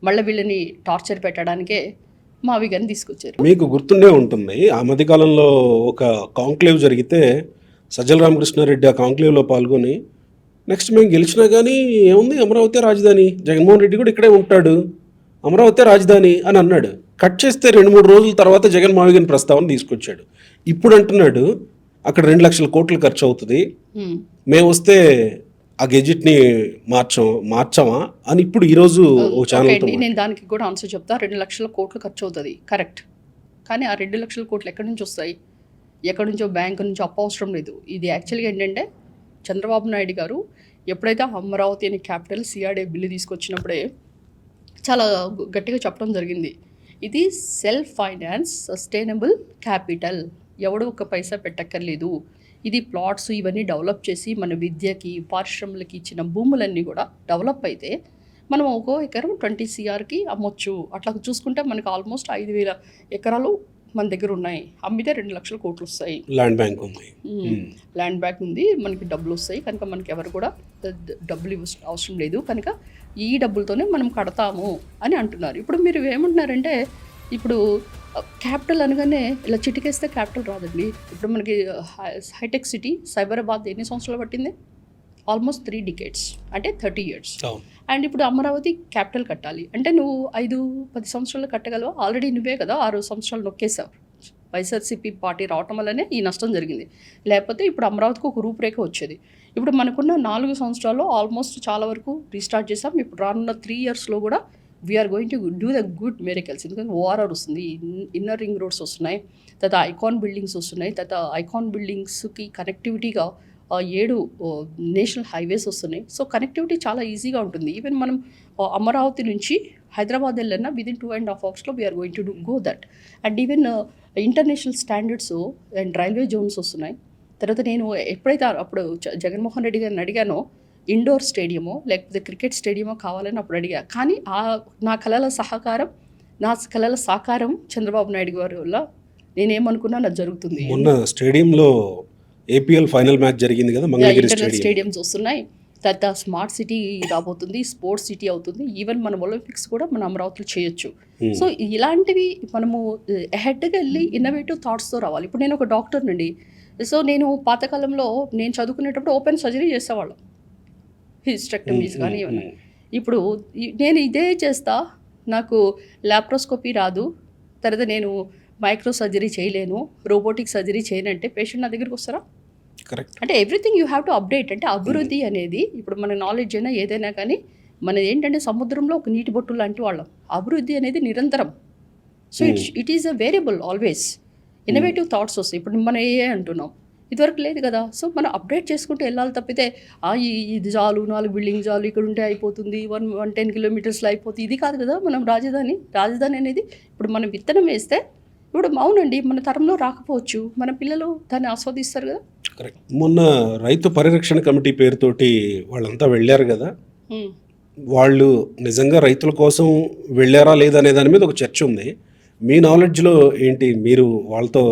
మళ్ళీ వీళ్ళని టార్చర్ పెట్టడానికే మావిగన్ తీసుకొచ్చారు. మీకు గుర్తుండే ఉంటుంది, ఆ మధ్యకాలంలో ఒక కాంక్లేవ్ జరిగితే సజ్జల రామకృష్ణారెడ్డి ఆ కాంక్లేవ్లో పాల్గొని, నెక్స్ట్ మేము గెలిచినా కానీ ఏముంది, అమరావతి రాజధాని, జగన్మోహన్ రెడ్డి కూడా ఇక్కడే ఉంటాడు, అమరావతి రాజధాని అని అన్నాడు. కట్ చేస్తే 2-3 రోజుల తర్వాత జగన్ మావిగన్ ప్రస్తావన తీసుకొచ్చాడు. ఇప్పుడు అంటున్నాడు అక్కడ 2 లక్షల కోట్లు ఖర్చు అవుతుంది, మేము వస్తే ఆ గెజిట్ని మార్చామా అని ఇప్పుడు ఈరోజు ఓ ఛానల్తో. నేను దానికి కూడా ఆన్సర్ చెప్తా. 2 లక్షల కోట్లు ఖర్చు అవుతుంది, కరెక్ట్. కానీ ఆ 2 లక్షల కోట్లు ఎక్కడి నుంచి వస్తాయి? ఎక్కడి నుంచో బ్యాంకు నుంచి అప్పు అవసరం లేదు. ఇది యాక్చువల్గా ఏంటంటే, చంద్రబాబు నాయుడు గారు ఎప్పుడైతే అమరావతి అనే క్యాపిటల్ సిఆర్డే బిల్లు తీసుకొచ్చినప్పుడే చాలా గట్టిగా చెప్పడం జరిగింది, ఇది సెల్ఫ్ ఫైనాన్స్ సస్టైనబుల్ క్యాపిటల్, ఎవడో ఒక పైసా పెట్టక్కర్లేదు, ఇది ప్లాట్స్ ఇవన్నీ డెవలప్ చేసి మన విద్యకి పారిశ్రమలకి ఇచ్చిన భూములన్నీ కూడా డెవలప్ అయితే మనం ఒక్కో ఎకరం 20 CRకి అమ్మొచ్చు. అట్లా చూసుకుంటే మనకు ఆల్మోస్ట్ 5,000 ఎకరాలు మన దగ్గర ఉన్నాయి, అమ్మితే 2 లక్షల కోట్లు వస్తాయి. ల్యాండ్ బ్యాంక్ ఉంది, ల్యాండ్ బ్యాంక్ ఉంది, మనకి డబ్బులు వస్తాయి కనుక మనకి ఎవరు కూడా డబ్బులు అవసరం లేదు, కనుక ఈ డబ్బులతోనే మనం కడతాము అని అంటున్నారు. ఇప్పుడు మీరు ఏమంటున్నారంటే, ఇప్పుడు క్యాపిటల్ అనగానే ఇలా చిటికేస్తే క్యాపిటల్ రాదండి. ఇప్పుడు మనకి హైటెక్ సిటీ సైబరాబాద్ ఎన్ని సంవత్సరాలు పట్టింది? ఆల్మోస్ట్ 3 decades, అంటే 30 years. అండ్ ఇప్పుడు అమరావతి క్యాపిటల్ కట్టాలి అంటే నువ్వు 5-10 సంవత్సరాలు కట్టగలవా? ఆల్రెడీ నువ్వే కదా 6 సంవత్సరాలు నొక్కేసావు. వైఎస్ఆర్సీపీ పార్టీ రావటం వల్లనే ఈ నష్టం జరిగింది, లేకపోతే ఇప్పుడు అమరావతికి ఒక రూపురేఖ వచ్చేది. ఇప్పుడు మనకున్న 4 సంవత్సరాల్లో ఆల్మోస్ట్ చాలా వరకు రీస్టార్ట్ చేసాం. ఇప్పుడు రానున్న 3 yearsలో కూడా we are going to do the good miracles. ఎందుకంటే ఓఆర్ఆర్ వస్తుంది, ఇన్నర్ రింగ్ రోడ్స్ వస్తున్నాయి, తర్వాత ఐకాన్ బిల్డింగ్స్ వస్తున్నాయి, తర్వాత ఐకాన్ బిల్డింగ్స్కి కనెక్టివిటీగా 7 నేషనల్ హైవేస్ వస్తున్నాయి. సో కనెక్టివిటీ చాలా ఈజీగా ఉంటుంది. ఈవెన్ మనం అమరావతి నుంచి హైదరాబాద్ వెళ్ళినా within 2.5 hours we are going to go that. And even international standards and railway zones వస్తున్నాయి. తర్వాత నేను ఎప్పుడైతే అప్పుడు జగన్మోహన్ రెడ్డి గారిని అడిగానో, ఇండోర్ స్టేడియమో లేకపోతే క్రికెట్ స్టేడియమో కావాలని అప్పుడు అడిగా. కానీ నా కళల సాకారం చంద్రబాబు నాయుడు గారి వల్ల నేనేమనుకున్నా నాకు జరుగుతుంది. మొన్న స్టేడియంలో ఏపీఎల్ ఫైనల్ మ్యాచ్ జరిగింది కదా, మంగళగిరి స్టేడియంస్ వస్తున్నాయి, తర్వాత స్మార్ట్ సిటీ రాబోతుంది, స్పోర్ట్స్ సిటీ అవుతుంది, ఈవెన్ మనం ఒలింపిక్స్ కూడా మన అమరావతిలో చేయొచ్చు. సో ఇలాంటివి మనము హెడ్గా వెళ్ళి ఇన్నోవేటివ్ థాట్స్తో రావాలి. ఇప్పుడు నేను ఒక డాక్టర్ నుండి, సో నేను పాతకాలంలో నేను చదువుకునేటప్పుడు ఓపెన్ సర్జరీ చేసేవాళ్ళం, హిస్టెక్టమీస్ కానీ ఏమన్నా. ఇప్పుడు నేను ఇదే చేస్తా, నాకు ల్యాప్రోస్కోపీ రాదు, తర్వాత నేను మైక్రో సర్జరీ చేయలేను, రోబోటిక్ సర్జరీ చేయనంటే పేషెంట్ నా దగ్గరికి వస్తారా? కరెక్ట్. అంటే everything you have to update. అంటే అభివృద్ధి అనేది ఇప్పుడు మన నాలెడ్జ్ అయినా ఏదైనా కానీ మనది ఏంటంటే సముద్రంలో ఒక నీటి బొట్టు లాంటి వాళ్ళం. అభివృద్ధి అనేది నిరంతరం. So it is a variable always. Innovative thoughts వస్తాయి. ఇప్పుడు మనం ఏ అంటున్నాం, ఇదివరకు లేదు కదా. సో మనం అప్డేట్ చేసుకుంటూ వెళ్ళాలి తప్పితే ఇది చాలు, 4 బిల్డింగ్ చాలు, ఇక్కడ ఉంటే అయిపోతుంది, 110 kilometers అయిపోతుంది, ఇది కాదు కదా మనం రాజధాని అనేది. ఇప్పుడు మనం విత్తనం వేస్తే ఇప్పుడు అవునండి మన తరంలో రాకపోవచ్చు, మన పిల్లలు దాన్ని ఆస్వాదిస్తారు కదా. కరెక్ట్. మొన్న రైతు పరిరక్షణ కమిటీ పేరుతోటి వాళ్ళంతా వెళ్ళారు కదా, వాళ్ళు నిజంగా రైతుల కోసం వెళ్ళారా లేదా అనే దాని మీద ఒక చర్చ ఉంది. మీ నాలెడ్జ్లో ఏంటి, మీరు వాళ్ళతో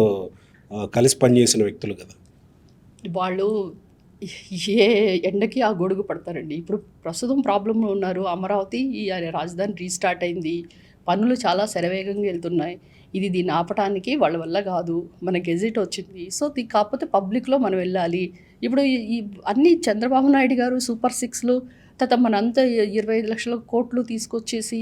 కలిసి పనిచేసిన వ్యక్తులు కదా? వాళ్ళు ఏ ఎండకి ఆ గొడుగు పడతారండి. ఇప్పుడు ప్రస్తుతం ప్రాబ్లంలో ఉన్నారు. అమరావతి ఈ రాజధాని రీస్టార్ట్ అయింది. పనులు చాలా శరవేగంగా వెళ్తున్నాయి. దీన్ని ఆపటానికి వాళ్ళ వల్ల కాదు. మన గెజిట్ వచ్చింది. సో, కాకపోతే పబ్లిక్‌లో మనం వెళ్ళాలి. ఇప్పుడు ఈ ఈ అన్నీ చంద్రబాబు నాయుడు గారు సూపర్ సిక్స్‌లు తర్వాత మనంతా 25,00,000 కోట్లు తీసుకొచ్చేసి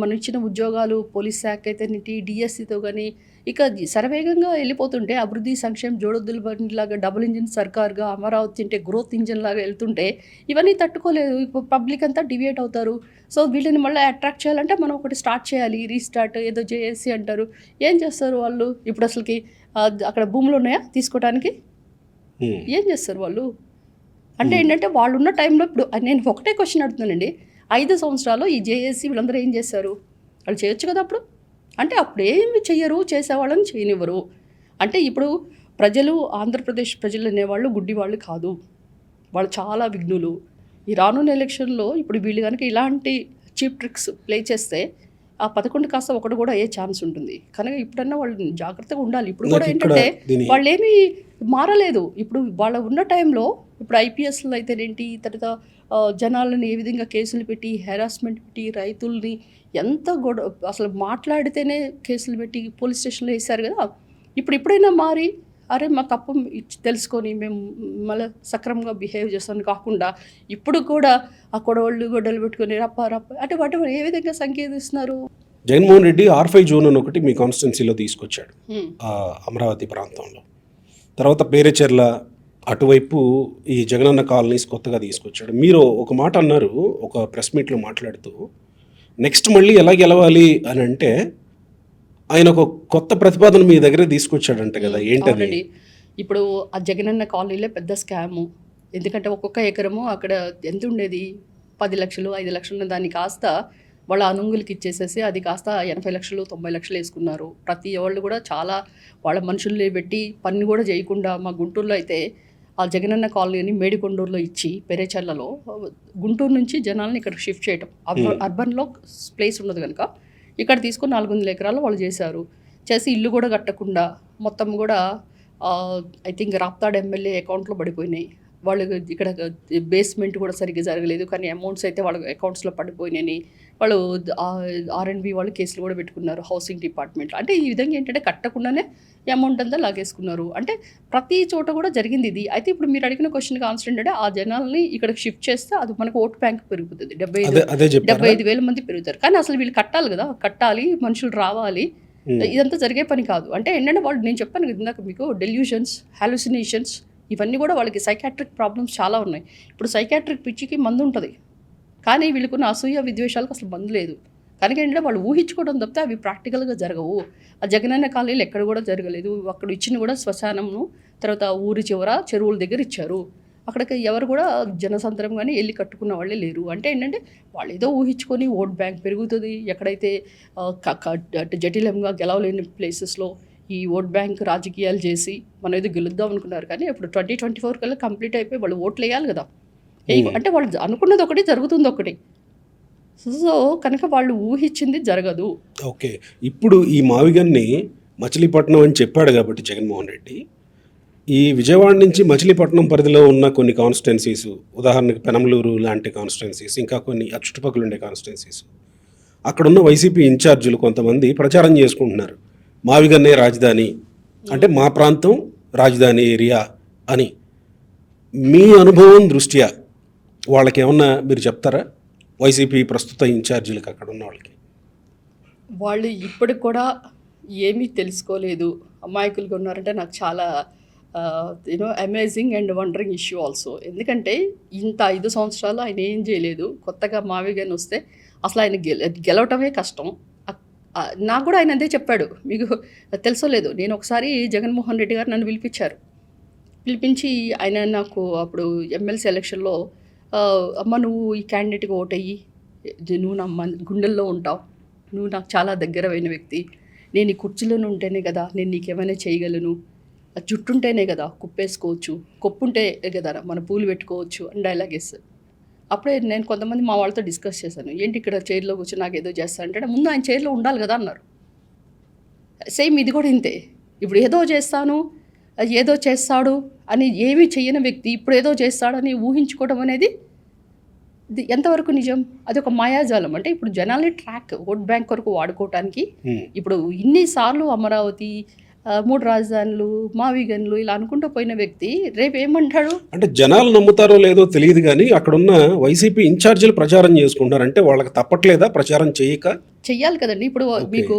మనం ఇచ్చిన ఉద్యోగాలు పోలీస్ శాఖ అయితేనేంటి, డీఎస్సీతో గాని ఇక శరవేగంగా వెళ్ళిపోతుంటే అభివృద్ధి సంక్షేమం జోడెద్దుల బండిలాగా డబుల్ ఇంజిన్ సర్కార్‌గా అమరావతి అంటే గ్రోత్ ఇంజిన్‌లాగా వెళ్తుంటే ఇవన్నీ తట్టుకోలేదు. పబ్లిక్ అంతా డివియేట్ అవుతారు. సో, వీళ్ళని మళ్ళీ అట్రాక్ట్ చేయాలంటే మనం ఒకటి స్టార్ట్ చేయాలి. రీస్టార్ట్ ఏదో జేఏసీ అంటారు. ఏం చేస్తారు వాళ్ళు? ఇప్పుడు అసలుకి అక్కడ భూములు ఉన్నాయా తీసుకోవటానికి? ఏం చేస్తారు వాళ్ళు? అంటే ఏంటంటే వాళ్ళున్న టైంలో ఇప్పుడు నేను ఒకటే క్వశ్చన్ అడుగుతున్నానండి. 5 సంవత్సరాలు ఈ జేఏసీ వీళ్ళందరూ ఏం చేశారు? వాళ్ళు చేయొచ్చు కదా అప్పుడు. అంటే అప్పుడు ఏమి చెయ్యరు, చేసేవాళ్ళని చేయనివ్వరు. అంటే ఇప్పుడు ప్రజలు ఆంధ్రప్రదేశ్ ప్రజలు అనేవాళ్ళు గుడ్డివాళ్ళు కాదు. వాళ్ళు చాలా విఘ్నులు. ఈ రానున్న ఎలక్షన్‌లో ఇప్పుడు వీళ్ళు గనుక ఇలాంటి చీప్ ట్రిక్స్ ప్లే చేస్తే ఆ 11 కాస్త 1 కూడా అయ్యే ఛాన్స్ ఉంటుంది. కనుక ఇప్పుడన్నా వాళ్ళు జాగ్రత్తగా ఉండాలి. ఇప్పుడు కూడా నాకు ఇక్కడ ఏంటంటే వాళ్ళేమీ మారలేదు. ఇప్పుడు వాళ్ళ ఉన్న టైంలో ఇప్పుడు ఐపీఎస్‌లు అయితేనేంటి, తర్వాత జనాలను ఏ విధంగా కేసులు పెట్టి, హెరాస్మెంట్ పెట్టి, రైతుల్ని ఎంత అసలు మాట్లాడితేనే కేసులు పెట్టి పోలీస్ స్టేషన్‌లో ఏశారు కదా! ఇప్పుడైనా మారి అరే! మా తప్పు తెలుసుకొని మేము మళ్ళా సక్రమంగా బిహేవ్ చేస్తామని కాకుండా ఇప్పుడు కూడా ఆ గొడ్డలు పెట్టుకొని రప్ప అంటే వాటి ఏ విధంగా సంకేతిస్తున్నారు? జగన్మోహన్ రెడ్డి R5 జోన్ అని ఒకటి మీ కాన్స్టిట్యున్సీలో తీసుకొచ్చాడు అమరావతి ప్రాంతంలో. తర్వాత పేరేచెర్ల అటువైపు ఈ జగనన్న కాలనీస్ కొత్తగా తీసుకొచ్చాడు. మీరు ఒక మాట అన్నారు ఒక ప్రెస్ మీట్లో మాట్లాడుతూ, నెక్స్ట్ మళ్ళీ ఎలా గెలవాలి అని అంటే ఆయన ఒక కొత్త ప్రతిపాదన మీ దగ్గర తీసుకొచ్చాడంట కదా, ఏంటది? అవునండి. ఇప్పుడు ఆ జగనన్న కాలనీలే పెద్ద స్కాము. ఎందుకంటే ఒక్కొక్క ఎకరము అక్కడ ఎంత ఉండేది? 10 లక్షలు, 5 లక్షలు దాన్ని కాస్త వాళ్ళ అనుంగులకి ఇచ్చేసేసి అది కాస్త 80 లక్షలు, 90 లక్షలు వేసుకున్నారు. ప్రతి వాళ్ళు కూడా చాలా వాళ్ళ మనుషుల్ని పెట్టి పని కూడా చేయకుండా మా గుంటూరులో అయితే ఆ జగనన్న కాలనీని మేడికొండూరులో ఇచ్చి పెరేచర్లలో గుంటూరు నుంచి జనాల్ని ఇక్కడ షిఫ్ట్ చేయటం. అర్బన్‌లో ప్లేస్ ఉండదు కనుక ఇక్కడ తీసుకొని 400 ఎకరాలు వాళ్ళు చేశారు. చేసి ఇల్లు కూడా కట్టకుండా మొత్తం కూడా ఐ థింక్ రాప్తాడ్ ఎమ్మెల్యే అకౌంట్లో పడిపోయినాయి. వాళ్ళు ఇక్కడ బేస్మెంట్ కూడా సరిగ్గా జరగలేదు. కానీ అమౌంట్స్ అయితే వాళ్ళ అకౌంట్స్లో పడిపోయినాయని వాళ్ళు ఆర్ఎండ్బి వాళ్ళు కేసులు కూడా పెట్టుకున్నారు హౌసింగ్ డిపార్ట్మెంట్లో. అంటే ఈ విధంగా ఏంటంటే కట్టకుండానే అమౌంట్ అంతా లాగేసుకున్నారు. అంటే ప్రతి చోట కూడా జరిగింది ఇది. అయితే ఇప్పుడు మీరు అడిగిన క్వశ్చన్కి ఆన్సర్ ఏంటంటే ఆ జనాల్ని ఇక్కడికి షిఫ్ట్ చేస్తే అది మనకు ఓట్ బ్యాంక్ పెరుగుతుంది. 75,000 మంది పెరుగుతారు. కానీ అసలు వీళ్ళు కట్టాలి కదా, కట్టాలి, మనుషులు రావాలి. ఇదంతా జరిగే పని కాదు. అంటే ఏంటంటే వాళ్ళు నేను చెప్పాను కదా ఇందాక మీకు డెల్యూషన్స్, హాలుసినేషన్స్ ఇవన్నీ కూడా వాళ్ళకి సైకాట్రిక్ ప్రాబ్లమ్స్ చాలా ఉన్నాయి. ఇప్పుడు సైకాట్రిక్ పిచ్చికి మందు ఉంటుంది. కానీ వీళ్ళకున్న అసూయ విద్వేషాలకు అసలు మందు లేదు. కనుక ఏంటంటే వాళ్ళు ఊహించుకోవడం తప్పితే అవి ప్రాక్టికల్గా జరగవు. ఆ జగనన్న కాలనీలు ఎక్కడ కూడా జరగలేదు. అక్కడ ఇచ్చిన కూడా శ్మశానంను తర్వాత ఊరి చివర చెరువుల దగ్గర ఇచ్చారు. అక్కడికి ఎవరు కూడా జనసంద్రం కానీ వెళ్ళి కట్టుకున్న వాళ్ళే లేరు. అంటే ఏంటంటే వాళ్ళు ఏదో ఊహించుకొని ఓట్ బ్యాంక్ పెరుగుతుంది. ఎక్కడైతే జటిలంగా గెలవలేని ప్లేసెస్లో ఈ ఓట్ బ్యాంక్ రాజకీయాలు చేసి మనం ఏదో గెలుద్దాం అనుకున్నారు. కానీ ఇప్పుడు 2024 కల్లా కంప్లీట్ అయిపోయి వాళ్ళు ఓట్లు వేయాలి కదా. అంటే వాళ్ళు అనుకున్నది ఒకటి, జరుగుతుంది ఒకటి. సో కనుక వాళ్ళు ఊహించింది జరగదు. ఓకే, ఇప్పుడు ఈ మావిగన్ని మచిలీపట్నం అని చెప్పాడు కాబట్టి జగన్మోహన్ రెడ్డి ఈ విజయవాడ నుంచి మచిలీపట్నం పరిధిలో ఉన్న కొన్ని కాన్స్టిట్యున్సీస్, ఉదాహరణకు పెనమలూరు లాంటి కాన్స్టిట్యున్సీస్, ఇంకా కొన్ని చుట్టుపక్కల ఉండే కాన్స్టిట్యున్సీస్, అక్కడున్న వైసీపీ ఇన్ఛార్జీలు కొంతమంది ప్రచారం చేసుకుంటున్నారు. మావిగన్నే రాజధాని అంటే మా ప్రాంతం రాజధాని ఏరియా అని. మీ అనుభవం దృష్ట్యా వాళ్ళకి ఏమన్నా మీరు చెప్తారా? వైసీపీ ప్రస్తుత ఇన్ఛార్జీలకు అక్కడ ఉన్న వాళ్ళకి. వాళ్ళు ఇప్పటికి కూడా ఏమీ తెలుసుకోలేదు, అమాయకులుగా ఉన్నారంటే నాకు చాలా amazing and wondering issue also. ఎందుకంటే ఇంత 5 సంవత్సరాలు ఆయన ఏం చేయలేదు. కొత్తగా మావిగన్ వస్తే అసలు ఆయన గెలవటమే కష్టం. నాకు కూడా ఆయన అదే చెప్పాడు, మీకు తెలుసో లేదు. నేను ఒకసారి జగన్మోహన్ రెడ్డి గారు నన్ను పిలిపించి ఆయన నాకు అప్పుడు ఎమ్మెల్సీ ఎలక్షన్లో అమ్మ నువ్వు ఈ క్యాండిడేట్కి ఓటయ్యి, నువ్వు నా గుండెల్లో ఉంటావు, నువ్వు నాకు చాలా దగ్గరమైన వ్యక్తి, నేను ఈ కుర్చీలోనే ఉంటేనే కదా నేను నీకేమైనా చేయగలను, జుట్టుంటేనే కదా కుప్పేసుకోవచ్చు, కొప్పుంటే కదా మన పూలు పెట్టుకోవచ్చు అని డైలాగ్ వేస్తాను. అప్పుడే నేను కొంతమంది మా వాళ్ళతో డిస్కస్ చేశాను, ఏంటి ఇక్కడ చైర్లో కూర్చొని నాకు ఏదో చేస్తానంటే ముందు ఆయన చైర్లో ఉండాలి కదా అన్నారు. సేమ్ ఇది కూడా ఇంతే. ఇప్పుడు ఏదో చేస్తాను, ఏదో చేస్తాడు అని ఏమీ చెయ్యని వ్యక్తి ఇప్పుడు ఏదో చేస్తాడని ఊహించుకోవడం అనేది ఇది ఎంతవరకు నిజం? అది ఒక మాయాజాలం. అంటే ఇప్పుడు జనాల్ని ఓట్ బ్యాంక్ కొరకు వాడుకోవటానికి ఇప్పుడు ఇన్నిసార్లు అమరావతి 3 రాజధానులు మావిగన్లు ఇలా అనుకుంటూ పోయిన వ్యక్తి రేపు ఏమంటాడు? అంటే జనాలు నమ్ముతారో లేదో తెలియదు కానీ అక్కడున్న వైసీపీ ఇన్ఛార్జీలు ప్రచారం చేసుకుంటారు. అంటే వాళ్ళకి తప్పట్లేదా ప్రచారం చేయక? చెయ్యాలి కదండి. ఇప్పుడు మీకు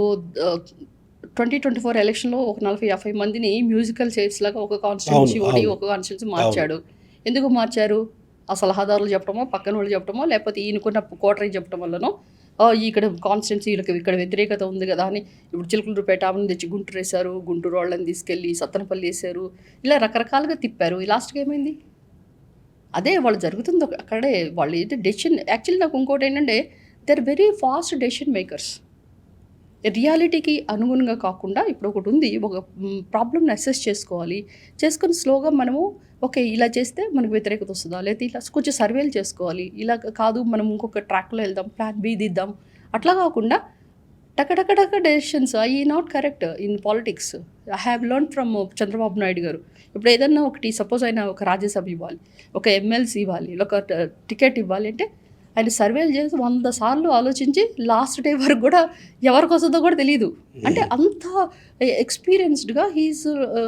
2024 ఎలక్షన్లో ఒక 40-50 మందిని మ్యూజికల్ చైర్స్ లాగా ఒక కాన్స్టిట్యున్సీ ఒకటి ఒక కాన్స్టిట్యున్సీ మార్చాడు. ఎందుకు మార్చారు? ఆ సలహాదారులు చెప్పడమో పక్కన వాళ్ళు చెప్పడమో లేకపోతే ఈయనకున్న కోటరీ చెప్పడం వల్లనో ఇక్కడ కాన్స్టిట్యున్సీ ఇక్కడ వ్యతిరేకత ఉంది కదా అని ఇప్పుడు చిలుకలూరుపేట ఆమెను తెచ్చి గుంటూరు వేశారు, గుంటూరు వాళ్ళని తీసుకెళ్ళి సత్తనపల్లి వేశారు, ఇలా రకరకాలుగా తిప్పారు. ఈ లాస్ట్కి ఏమైంది? అదే వాళ్ళు జరుగుతుంది అక్కడే. వాళ్ళు ఏదో డెసిషన్ యాక్చువల్లీ నాకు ఇంకోటి ఏంటంటే they are very fast decision makers. రియాలిటీకి అనుగుణంగా కాకుండా ఇప్పుడు ఒకటి ఉంది, ఒక ప్రాబ్లమ్ని అసెస్ చేసుకోవాలి, చేసుకొని స్లోగా మనము ఓకే ఇలా చేస్తే మనకు వ్యతిరేకత వస్తుందా, లేకపోతే ఇలా కొంచెం సర్వేలు చేసుకోవాలి, ఇలా కాదు మనం ఇంకొక ట్రాక్లో వెళ్దాం, ప్లాన్ బి దిద్దాం, అట్లా కాకుండా టక డెసిషన్స్ అయ్యి not correct in politics. I have learn from Chandrababu Naidu గారు. ఇప్పుడు ఏదన్నా ఒకటి సపోజ్ ఆయన ఒక రాజ్యసభ ఇవ్వాలి, ఒక ఎమ్మెల్సీ ఇవ్వాలి, ఒక టికెట్ ఇవ్వాలి అంటే ఆయన సర్వేలు చేసి 100 సార్లు ఆలోచించి లాస్ట్ డే వరకు కూడా ఎవరికి వస్తుందో కూడా తెలియదు. అంటే అంత ఎక్స్పీరియన్స్డ్గా he is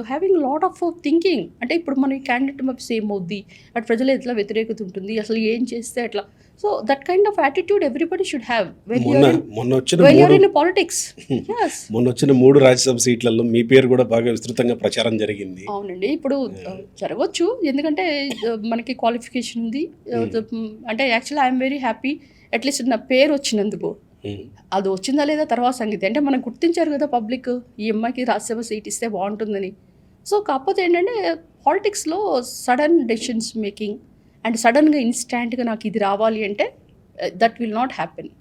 having lot of thinking. అంటే ఇప్పుడు మన క్యాండిడేట్ మప్స్ ఏమవుద్ది, అటు ప్రజలు ఎట్లా వ్యతిరేకత ఉంటుంది, అసలు ఏం చేస్తే ఎట్లా. So that kind of attitude everybody should have when you're in politics. మొన్న వచ్చిన 3 రాజ్యసభ సీట్లలో మీ పేరు కూడా బాగా విస్తృతంగా ప్రచారం జరిగింది. అవునండి, ఇప్పుడు జరగవచ్చు ఎందుకంటే మనకి క్వాలిఫికేషన్ ఉంది. అంటే actually I'm very happy at least నా పేరు వచ్చినందుకు. అది వచ్చిందా లేదా తర్వాత సంగతి. అంటే మనం గుర్తించారు కదా పబ్లిక్, ఈ అమ్మాయికి రాజ్యసభ సీట్ ఇస్తే బాగుంటుందని. సో కాకపోతే ఏంటంటే పాలిటిక్స్లో సడన్ డెసిషన్స్ మేకింగ్ అండ్ సడన్గా ఇన్స్టాంట్గా నాకు ఇది రావాలి అంటే that will not happen.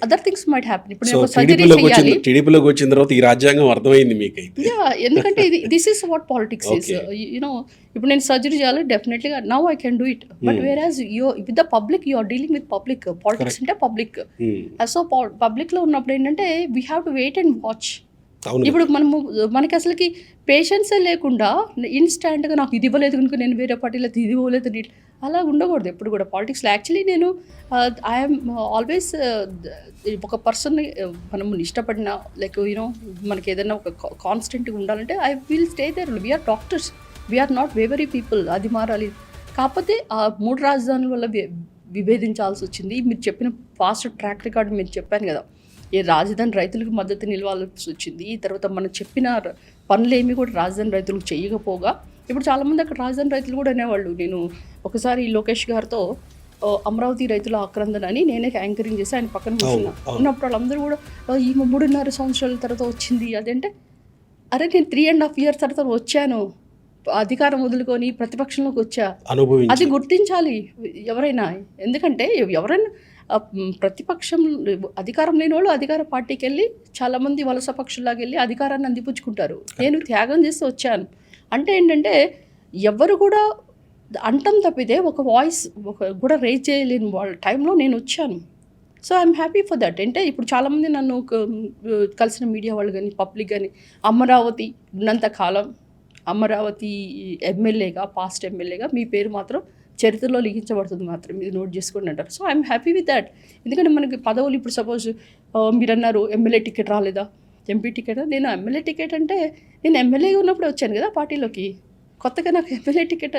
Other things might happen. ఇప్పుడు నేను సర్జరీ చేయాలి, టీడీపీలోకి వచ్చిన తర్వాత ఈ రాజ్యాంగం అర్థమైంది మీకైతే. ఎందుకంటే this is what politics is. You know ఇప్పుడు నేను సర్జరీ చేయాలి, డెఫినెట్లీగా now I can do it. But whereas with the public you are dealing with public. Politics అంటే పబ్లిక్. సో పబ్లిక్లో ఉన్నప్పుడు ఏంటంటే we have to wait and watch. ఇప్పుడు మనకి అసలుకి పేషెన్సే లేకుండా ఇన్స్టాంట్గా నాకు ఇది ఇవ్వలేదు కనుక నేను వేరే పార్టీలో ఇది ఇవ్వలేదు అలా ఉండకూడదు ఎప్పుడు కూడా పాలిటిక్స్లో. యాక్చువల్లీ నేను ఐఎమ్ ఆల్వేస్ ఒక పర్సన్ని మనము ఇష్టపడిన లైక్ యూనో మనకి ఏదైనా ఒక కాన్స్టెంట్గా ఉండాలంటే I will stay there. We are doctors, we are not wavery people. అది మారాలి. కాకపోతే ఆ 3 రాజధానుల వల్ల విభేదించాల్సి వచ్చింది. మీరు చెప్పిన ఫాస్ట్ ట్రాక్ రికార్డు మీరు చెప్పాను కదా, ఈ రాజధాని రైతులకు మద్దతు నిలవాల్సి వచ్చింది. తర్వాత మనం చెప్పిన పనులేమి కూడా రాజధాని రైతులకు చేయకపోగా ఇప్పుడు చాలామంది అక్కడ రాజధాని రైతులు కూడా అనేవాళ్ళు. నేను ఒకసారి లోకేష్ గారితో అమరావతి రైతుల ఆక్రందన అని నేనే యాంకరింగ్ చేసి ఆయన పక్కన కూర్చున్నా. ఉన్నప్పుడు వాళ్ళందరూ కూడా ఈమె 3.5 సంవత్సరాల తర్వాత వచ్చింది అదంటే, అరే నేను 3.5 years తర్వాత వచ్చాను, అధికారం వదులుకొని ప్రతిపక్షంలోకి వచ్చా. అది గుర్తించాలి ఎవరైనా. ఎందుకంటే ఎవరైనా ప్రతిపక్షం అధికారం లేని వాళ్ళు అధికార పార్టీకి వెళ్ళి చాలామంది వలస పక్షుల్లాగా వెళ్ళి అధికారాన్ని అందిపుచ్చుకుంటారు. నేను త్యాగం చేసి వచ్చాను అంటే ఏంటంటే ఎవరు కూడా అంటం తప్పితే ఒక వాయిస్ కూడా రేజ్ చేయలేని వాళ్ళ టైంలో నేను వచ్చాను. So I'm happy for that. అంటే ఇప్పుడు చాలామంది నన్ను కలిసిన మీడియా వాళ్ళు కానీ పబ్లిక్ కానీ అమరావతి ఉన్నంతకాలం అమరావతి ఎమ్మెల్యేగా పాస్ట్ ఎమ్మెల్యేగా మీ పేరు మాత్రం చరిత్రలో లిఖించబడుతుంది మాత్రం, ఇది నోట్ చేసుకోండి అంటారు. So I'm happy with that. ఎందుకంటే మనకి పదవులు ఇప్పుడు సపోజ్ మీరు అన్నారు ఎమ్మెల్యే టికెట్ రాలేదా, ఎంపీ టికెట్. నేను ఎమ్మెల్యే టికెట్ అంటే నేను ఎమ్మెల్యేగా ఉన్నప్పుడు వచ్చాను కదా పార్టీలోకి. కొత్తగా నాకు ఎమ్మెల్యే టికెట్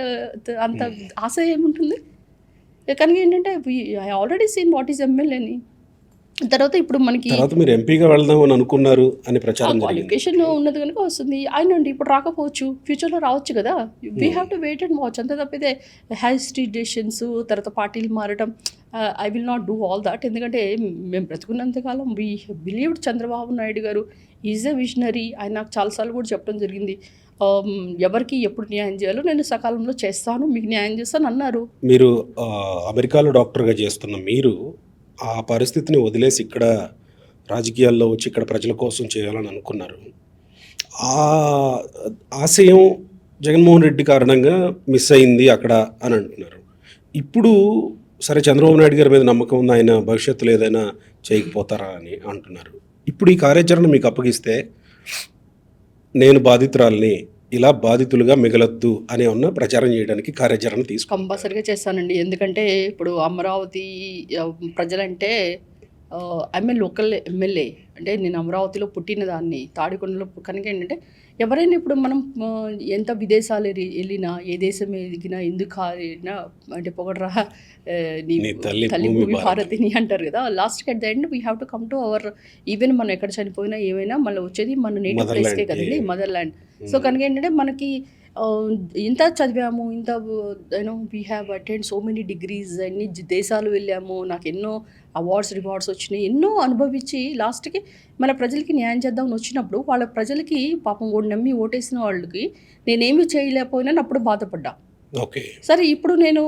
అంత ఆశ ఏముంటుంది. కానీ ఏంటంటే I already seen what is ఎమ్మెల్యేని. తర్వాత ఇప్పుడు మనకి మీరు ఎంపీగా వెళ్దామని అనుకున్నారు అని ప్రచారం క్వాలిఫికేషన్ ఉన్నది కనుక వస్తుంది. అయినండి ఇప్పుడు రాకపోవచ్చు, ఫ్యూచర్లో రావచ్చు కదా. We have to wait and watch. అంతే తప్పితే హ్యాస్టీ డెసిషన్స్ తర్వాత పార్టీలు మారడం I will not do all that. ఎందుకంటే మేము బ్రతుకున్నంతకాలం we believed Chandrababu Naidu garu is a visionary. ఆయన నాకు చాలాసార్లు కూడా చెప్పడం జరిగింది, ఎవరికి ఎప్పుడు న్యాయం చేయాలో నేను సకాలంలో చేస్తాను, మీకు న్యాయం చేస్తాను అన్నారు. మీరు అమెరికాలో డాక్టర్గా చేస్తున్న మీరు ఆ పరిస్థితిని వదిలేసి ఇక్కడ రాజకీయాల్లో వచ్చి ఇక్కడ ప్రజల కోసం చేయాలని అనుకున్నారు. ఆ ఆశయం జగన్మోహన్ రెడ్డి కారణంగా మిస్ అయింది అక్కడ అని అంటున్నారు. ఇప్పుడు సరే చంద్రబాబు నాయుడు గారి మీద నమ్మకం ఉంది, ఆయన భవిష్యత్తులో ఏదైనా చేయకపోతారా అని అంటున్నారు. ఇప్పుడు ఈ కార్యాచరణ మీకు అప్పగిస్తే నేను బాధితురాల్ని, ఇలా బాధితులుగా మిగలొద్దు అని ఉన్న ప్రచారం చేయడానికి కార్యాచరణ తీసుకు కంపల్సరీగా చేస్తానండి. ఎందుకంటే ఇప్పుడు అమరావతి ప్రజలంటే ఐఎమ్ లోకల్ ఎమ్మెల్యే. అంటే నేను అమరావతిలో పుట్టిన దాన్ని, తాడికొండలో కనుక ఏంటంటే ఎవరైనా ఇప్పుడు మనం ఎంత విదేశాలు వెళ్ళినా, ఏ దేశం ఎదిగినా, ఎందుకు ఆడినా అంటే పొగడరా నీ నీ తల్లి తల్లి భూమి భూమి భారతి. భారతిని అంటారు కదా. లాస్ట్కి at the end we have to come to our, even మనం ఎక్కడ చనిపోయినా ఏమైనా మళ్ళీ వచ్చేది మన నేటివ్ Motherland, ప్లేస్కే కదండి, yeah. Mother land. సో కనుక ఏంటంటే మనకి ఇంత చదివాము, ఇంత you know we have attend so many degrees, అన్ని దేశాలు వెళ్ళాము, నాకు ఎన్నో రివార్డ్స్ వచ్చినాయి, ఎన్నో అనుభవించి లాస్ట్కి మన ప్రజలకి న్యాయం చేద్దామని వచ్చినప్పుడు వాళ్ళ ప్రజలకి పాపం నమ్మి ఓటేసిన వాళ్ళకి నేనేమి చేయలేకపోయినా అప్పుడు బాధపడ్డా. ఓకే. సరే ఇప్పుడు నేను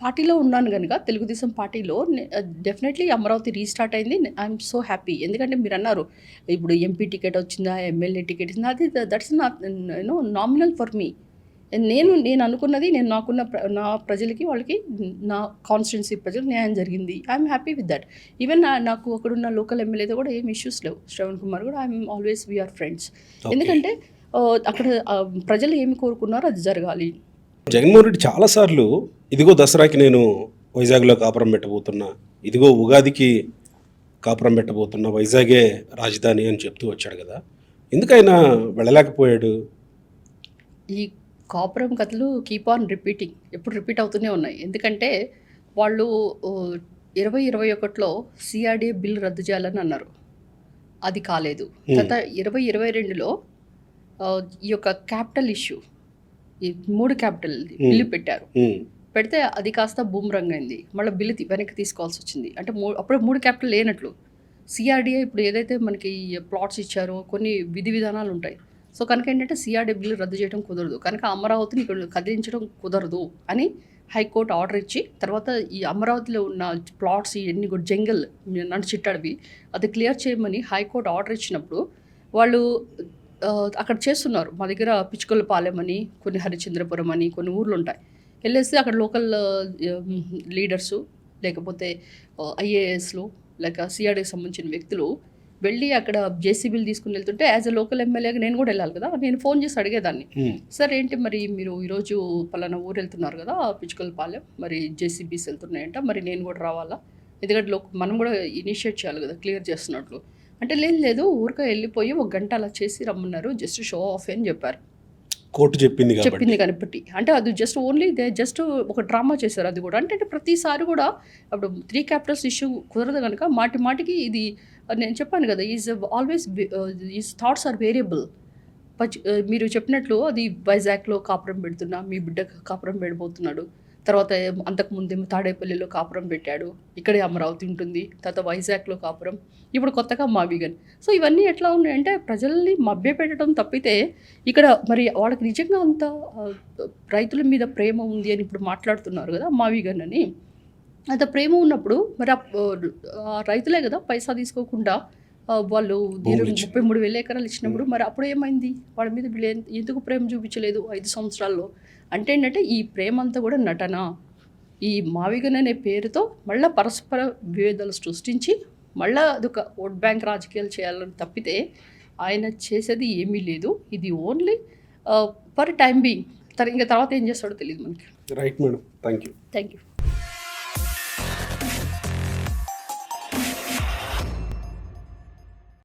పార్టీలో ఉన్నాను కనుక, తెలుగుదేశం పార్టీలో డెఫినెట్లీ అమరావతి రీస్టార్ట్ అయింది. I'm so happy. ఎందుకంటే మీరు అన్నారు ఇప్పుడు ఎంపీ టికెట్ వచ్చిందా, ఎమ్మెల్యే టికెట్ వచ్చిందా, అది that's not nominal for me. నేను అనుకున్నది, నేను నా ప్రజలకి, వాళ్ళకి, నా కాన్స్టిట్యున్సీ ప్రజలకు న్యాయం జరిగింది. I'm happy with that. Even నాకు అక్కడున్న లోకల్ ఎమ్మెల్యేతో కూడా ఏం ఇష్యూస్ లేవు. శ్రవణ్ కుమార్ కూడా ఐఎమ్ ఆల్వేస్ వీఆర్ ఫ్రెండ్స్. ఎందుకంటే అక్కడ ప్రజలు ఏమి కోరుకున్నారో అది జరగాలి. జగన్మోహన్ రెడ్డి చాలాసార్లు ఇదిగో దసరాకి నేను వైజాగ్లో కాపురం పెట్టబోతున్నా, ఇదిగో ఉగాదికి కాపురం పెట్టబోతున్నా, వైజాగే రాజధాని అని చెప్తూ వచ్చాడు కదా. ఎందుకు ఆయన వెళ్ళలేకపోయాడు? ఈ కాపురం కథలు కీప్ ఆన్ రిపీటింగ్, ఎప్పుడు రిపీట్ అవుతూనే ఉన్నాయి. ఎందుకంటే వాళ్ళు 2021లో సిఆర్డీఏ బిల్ రద్దు చేయాలని అన్నారు, అది కాలేదు. తర్వాత 2022లో ఈ యొక్క క్యాపిటల్ ఇష్యూ, ఈ 3 క్యాపిటల్ బిల్లు పెట్టారు. పెడితే అది కాస్త బూమరంగ్ అయింది. మళ్ళీ బిల్లు వెనక్కి తీసుకోవాల్సి వచ్చింది. అంటే అప్పుడు 3 క్యాపిటల్ లేనట్లు. సిఆర్డీఏ ఇప్పుడు ఏదైతే మనకి ప్లాట్స్ ఇచ్చారో కొన్ని విధి విధానాలు ఉంటాయి. సో కనుక ఏంటంటే సిఆర్డీఏ బిల్లు రద్దు చేయడం కుదరదు, కనుక అమరావతిని ఇక్కడ కదిలించడం కుదరదు అని హైకోర్టు ఆర్డర్ ఇచ్చి, తర్వాత ఈ అమరావతిలో ఉన్న ప్లాట్స్ ఇవన్నీ కూడా జంగల్ నన్ను చిట్టడివి అది క్లియర్ చేయమని హైకోర్టు ఆర్డర్ ఇచ్చినప్పుడు వాళ్ళు అక్కడ చేస్తున్నారు. మా దగ్గర పిచ్చుకొల్లపాలెం అని, కొన్ని హరిచంద్రపురం అని కొన్ని ఊర్లు ఉంటాయి. వెళ్ళేస్తే అక్కడ లోకల్ లీడర్సు, లేకపోతే ఐఏఎస్లు, లేక సిఆర్డీకి సంబంధించిన వ్యక్తులు వెళ్ళి అక్కడ జేసీబీలు తీసుకుని వెళ్తుంటే యాజ్ అ లోకల్ ఎమ్మెల్యేగా నేను కూడా వెళ్ళాలి కదా. నేను ఫోన్ చేసి అడిగేదాన్ని, సార్ ఏంటి మరి మీరు ఈరోజు పలానా ఊరు వెళ్తున్నారు కదా పిచ్చుకొల్లపాలెం, మరి జేసీబీస్ వెళ్తున్నాయంట, మరి నేను కూడా రావాలా, ఎందుకంటే మనం కూడా ఇనిషియేట్ చేయాలి కదా క్లియర్ చేస్తున్నట్లు. అంటే లేదు ఊరికే వెళ్ళిపోయి 1 గంట అలా చేసి రమ్మన్నారు, జస్ట్ షో ఆఫ్ అని చెప్పారు. కోర్టు చెప్పింది కనిపెట్టి, అంటే అది జస్ట్ ఓన్లీ జస్ట్ ఒక డ్రామా చేశారు. అది కూడా అంటే ప్రతిసారి కూడా అప్పుడు 3 క్యాపిటల్స్ ఇష్యూ కుదరదు కనుక మాటికి ఇది నేను చెప్పాను కదా, is always is thoughts are variable. మీరు చెప్పినట్లు అది వైజాగ్లో కాపురం పెడుతున్నా, మీ బిడ్డ కాపురం పెడబోతున్నాడు, తర్వాత అంతకుముందేమో తాడేపల్లిలో కాపురం పెట్టాడు, ఇక్కడే అమరావతి ఉంటుంది, తర్వాత వైజాగ్లో కాపురం, ఇప్పుడు కొత్తగా మావిగన్. సో ఇవన్నీ ఎట్లా ఉన్నాయంటే ప్రజల్ని మభ్యపెట్టడం తప్పితే ఇక్కడ మరి వాళ్ళకి నిజంగా అంత రైతుల మీద ప్రేమ ఉంది అని ఇప్పుడు మాట్లాడుతున్నారు కదా మావిగన్ అని. అంత ప్రేమ ఉన్నప్పుడు మరి రైతులే కదా పైసా తీసుకోకుండా వాళ్ళు 33,000 ఎకరాలు ఇచ్చినప్పుడు మరి అప్పుడు ఏమైంది, వాళ్ళ మీద వీళ్ళు ఎందుకు ప్రేమ చూపించలేదు 5 సంవత్సరాల్లో? అంటే ఏంటంటే ఈ ప్రేమ అంతా కూడా నటన. ఈ మావిగన్ అనే పేరుతో మళ్ళీ పరస్పర విభేదాలు సృష్టించి మళ్ళీ అదొక ఓట్ బ్యాంక్ రాజకీయాలు చేయాలని తప్పితే ఆయన చేసేది ఏమీ లేదు. ఇది ఓన్లీ ఫర్ టైం బీయింగ్. ఇంకా తర్వాత ఏం చేస్తాడో తెలియదు మనకి. Right madam, thank you.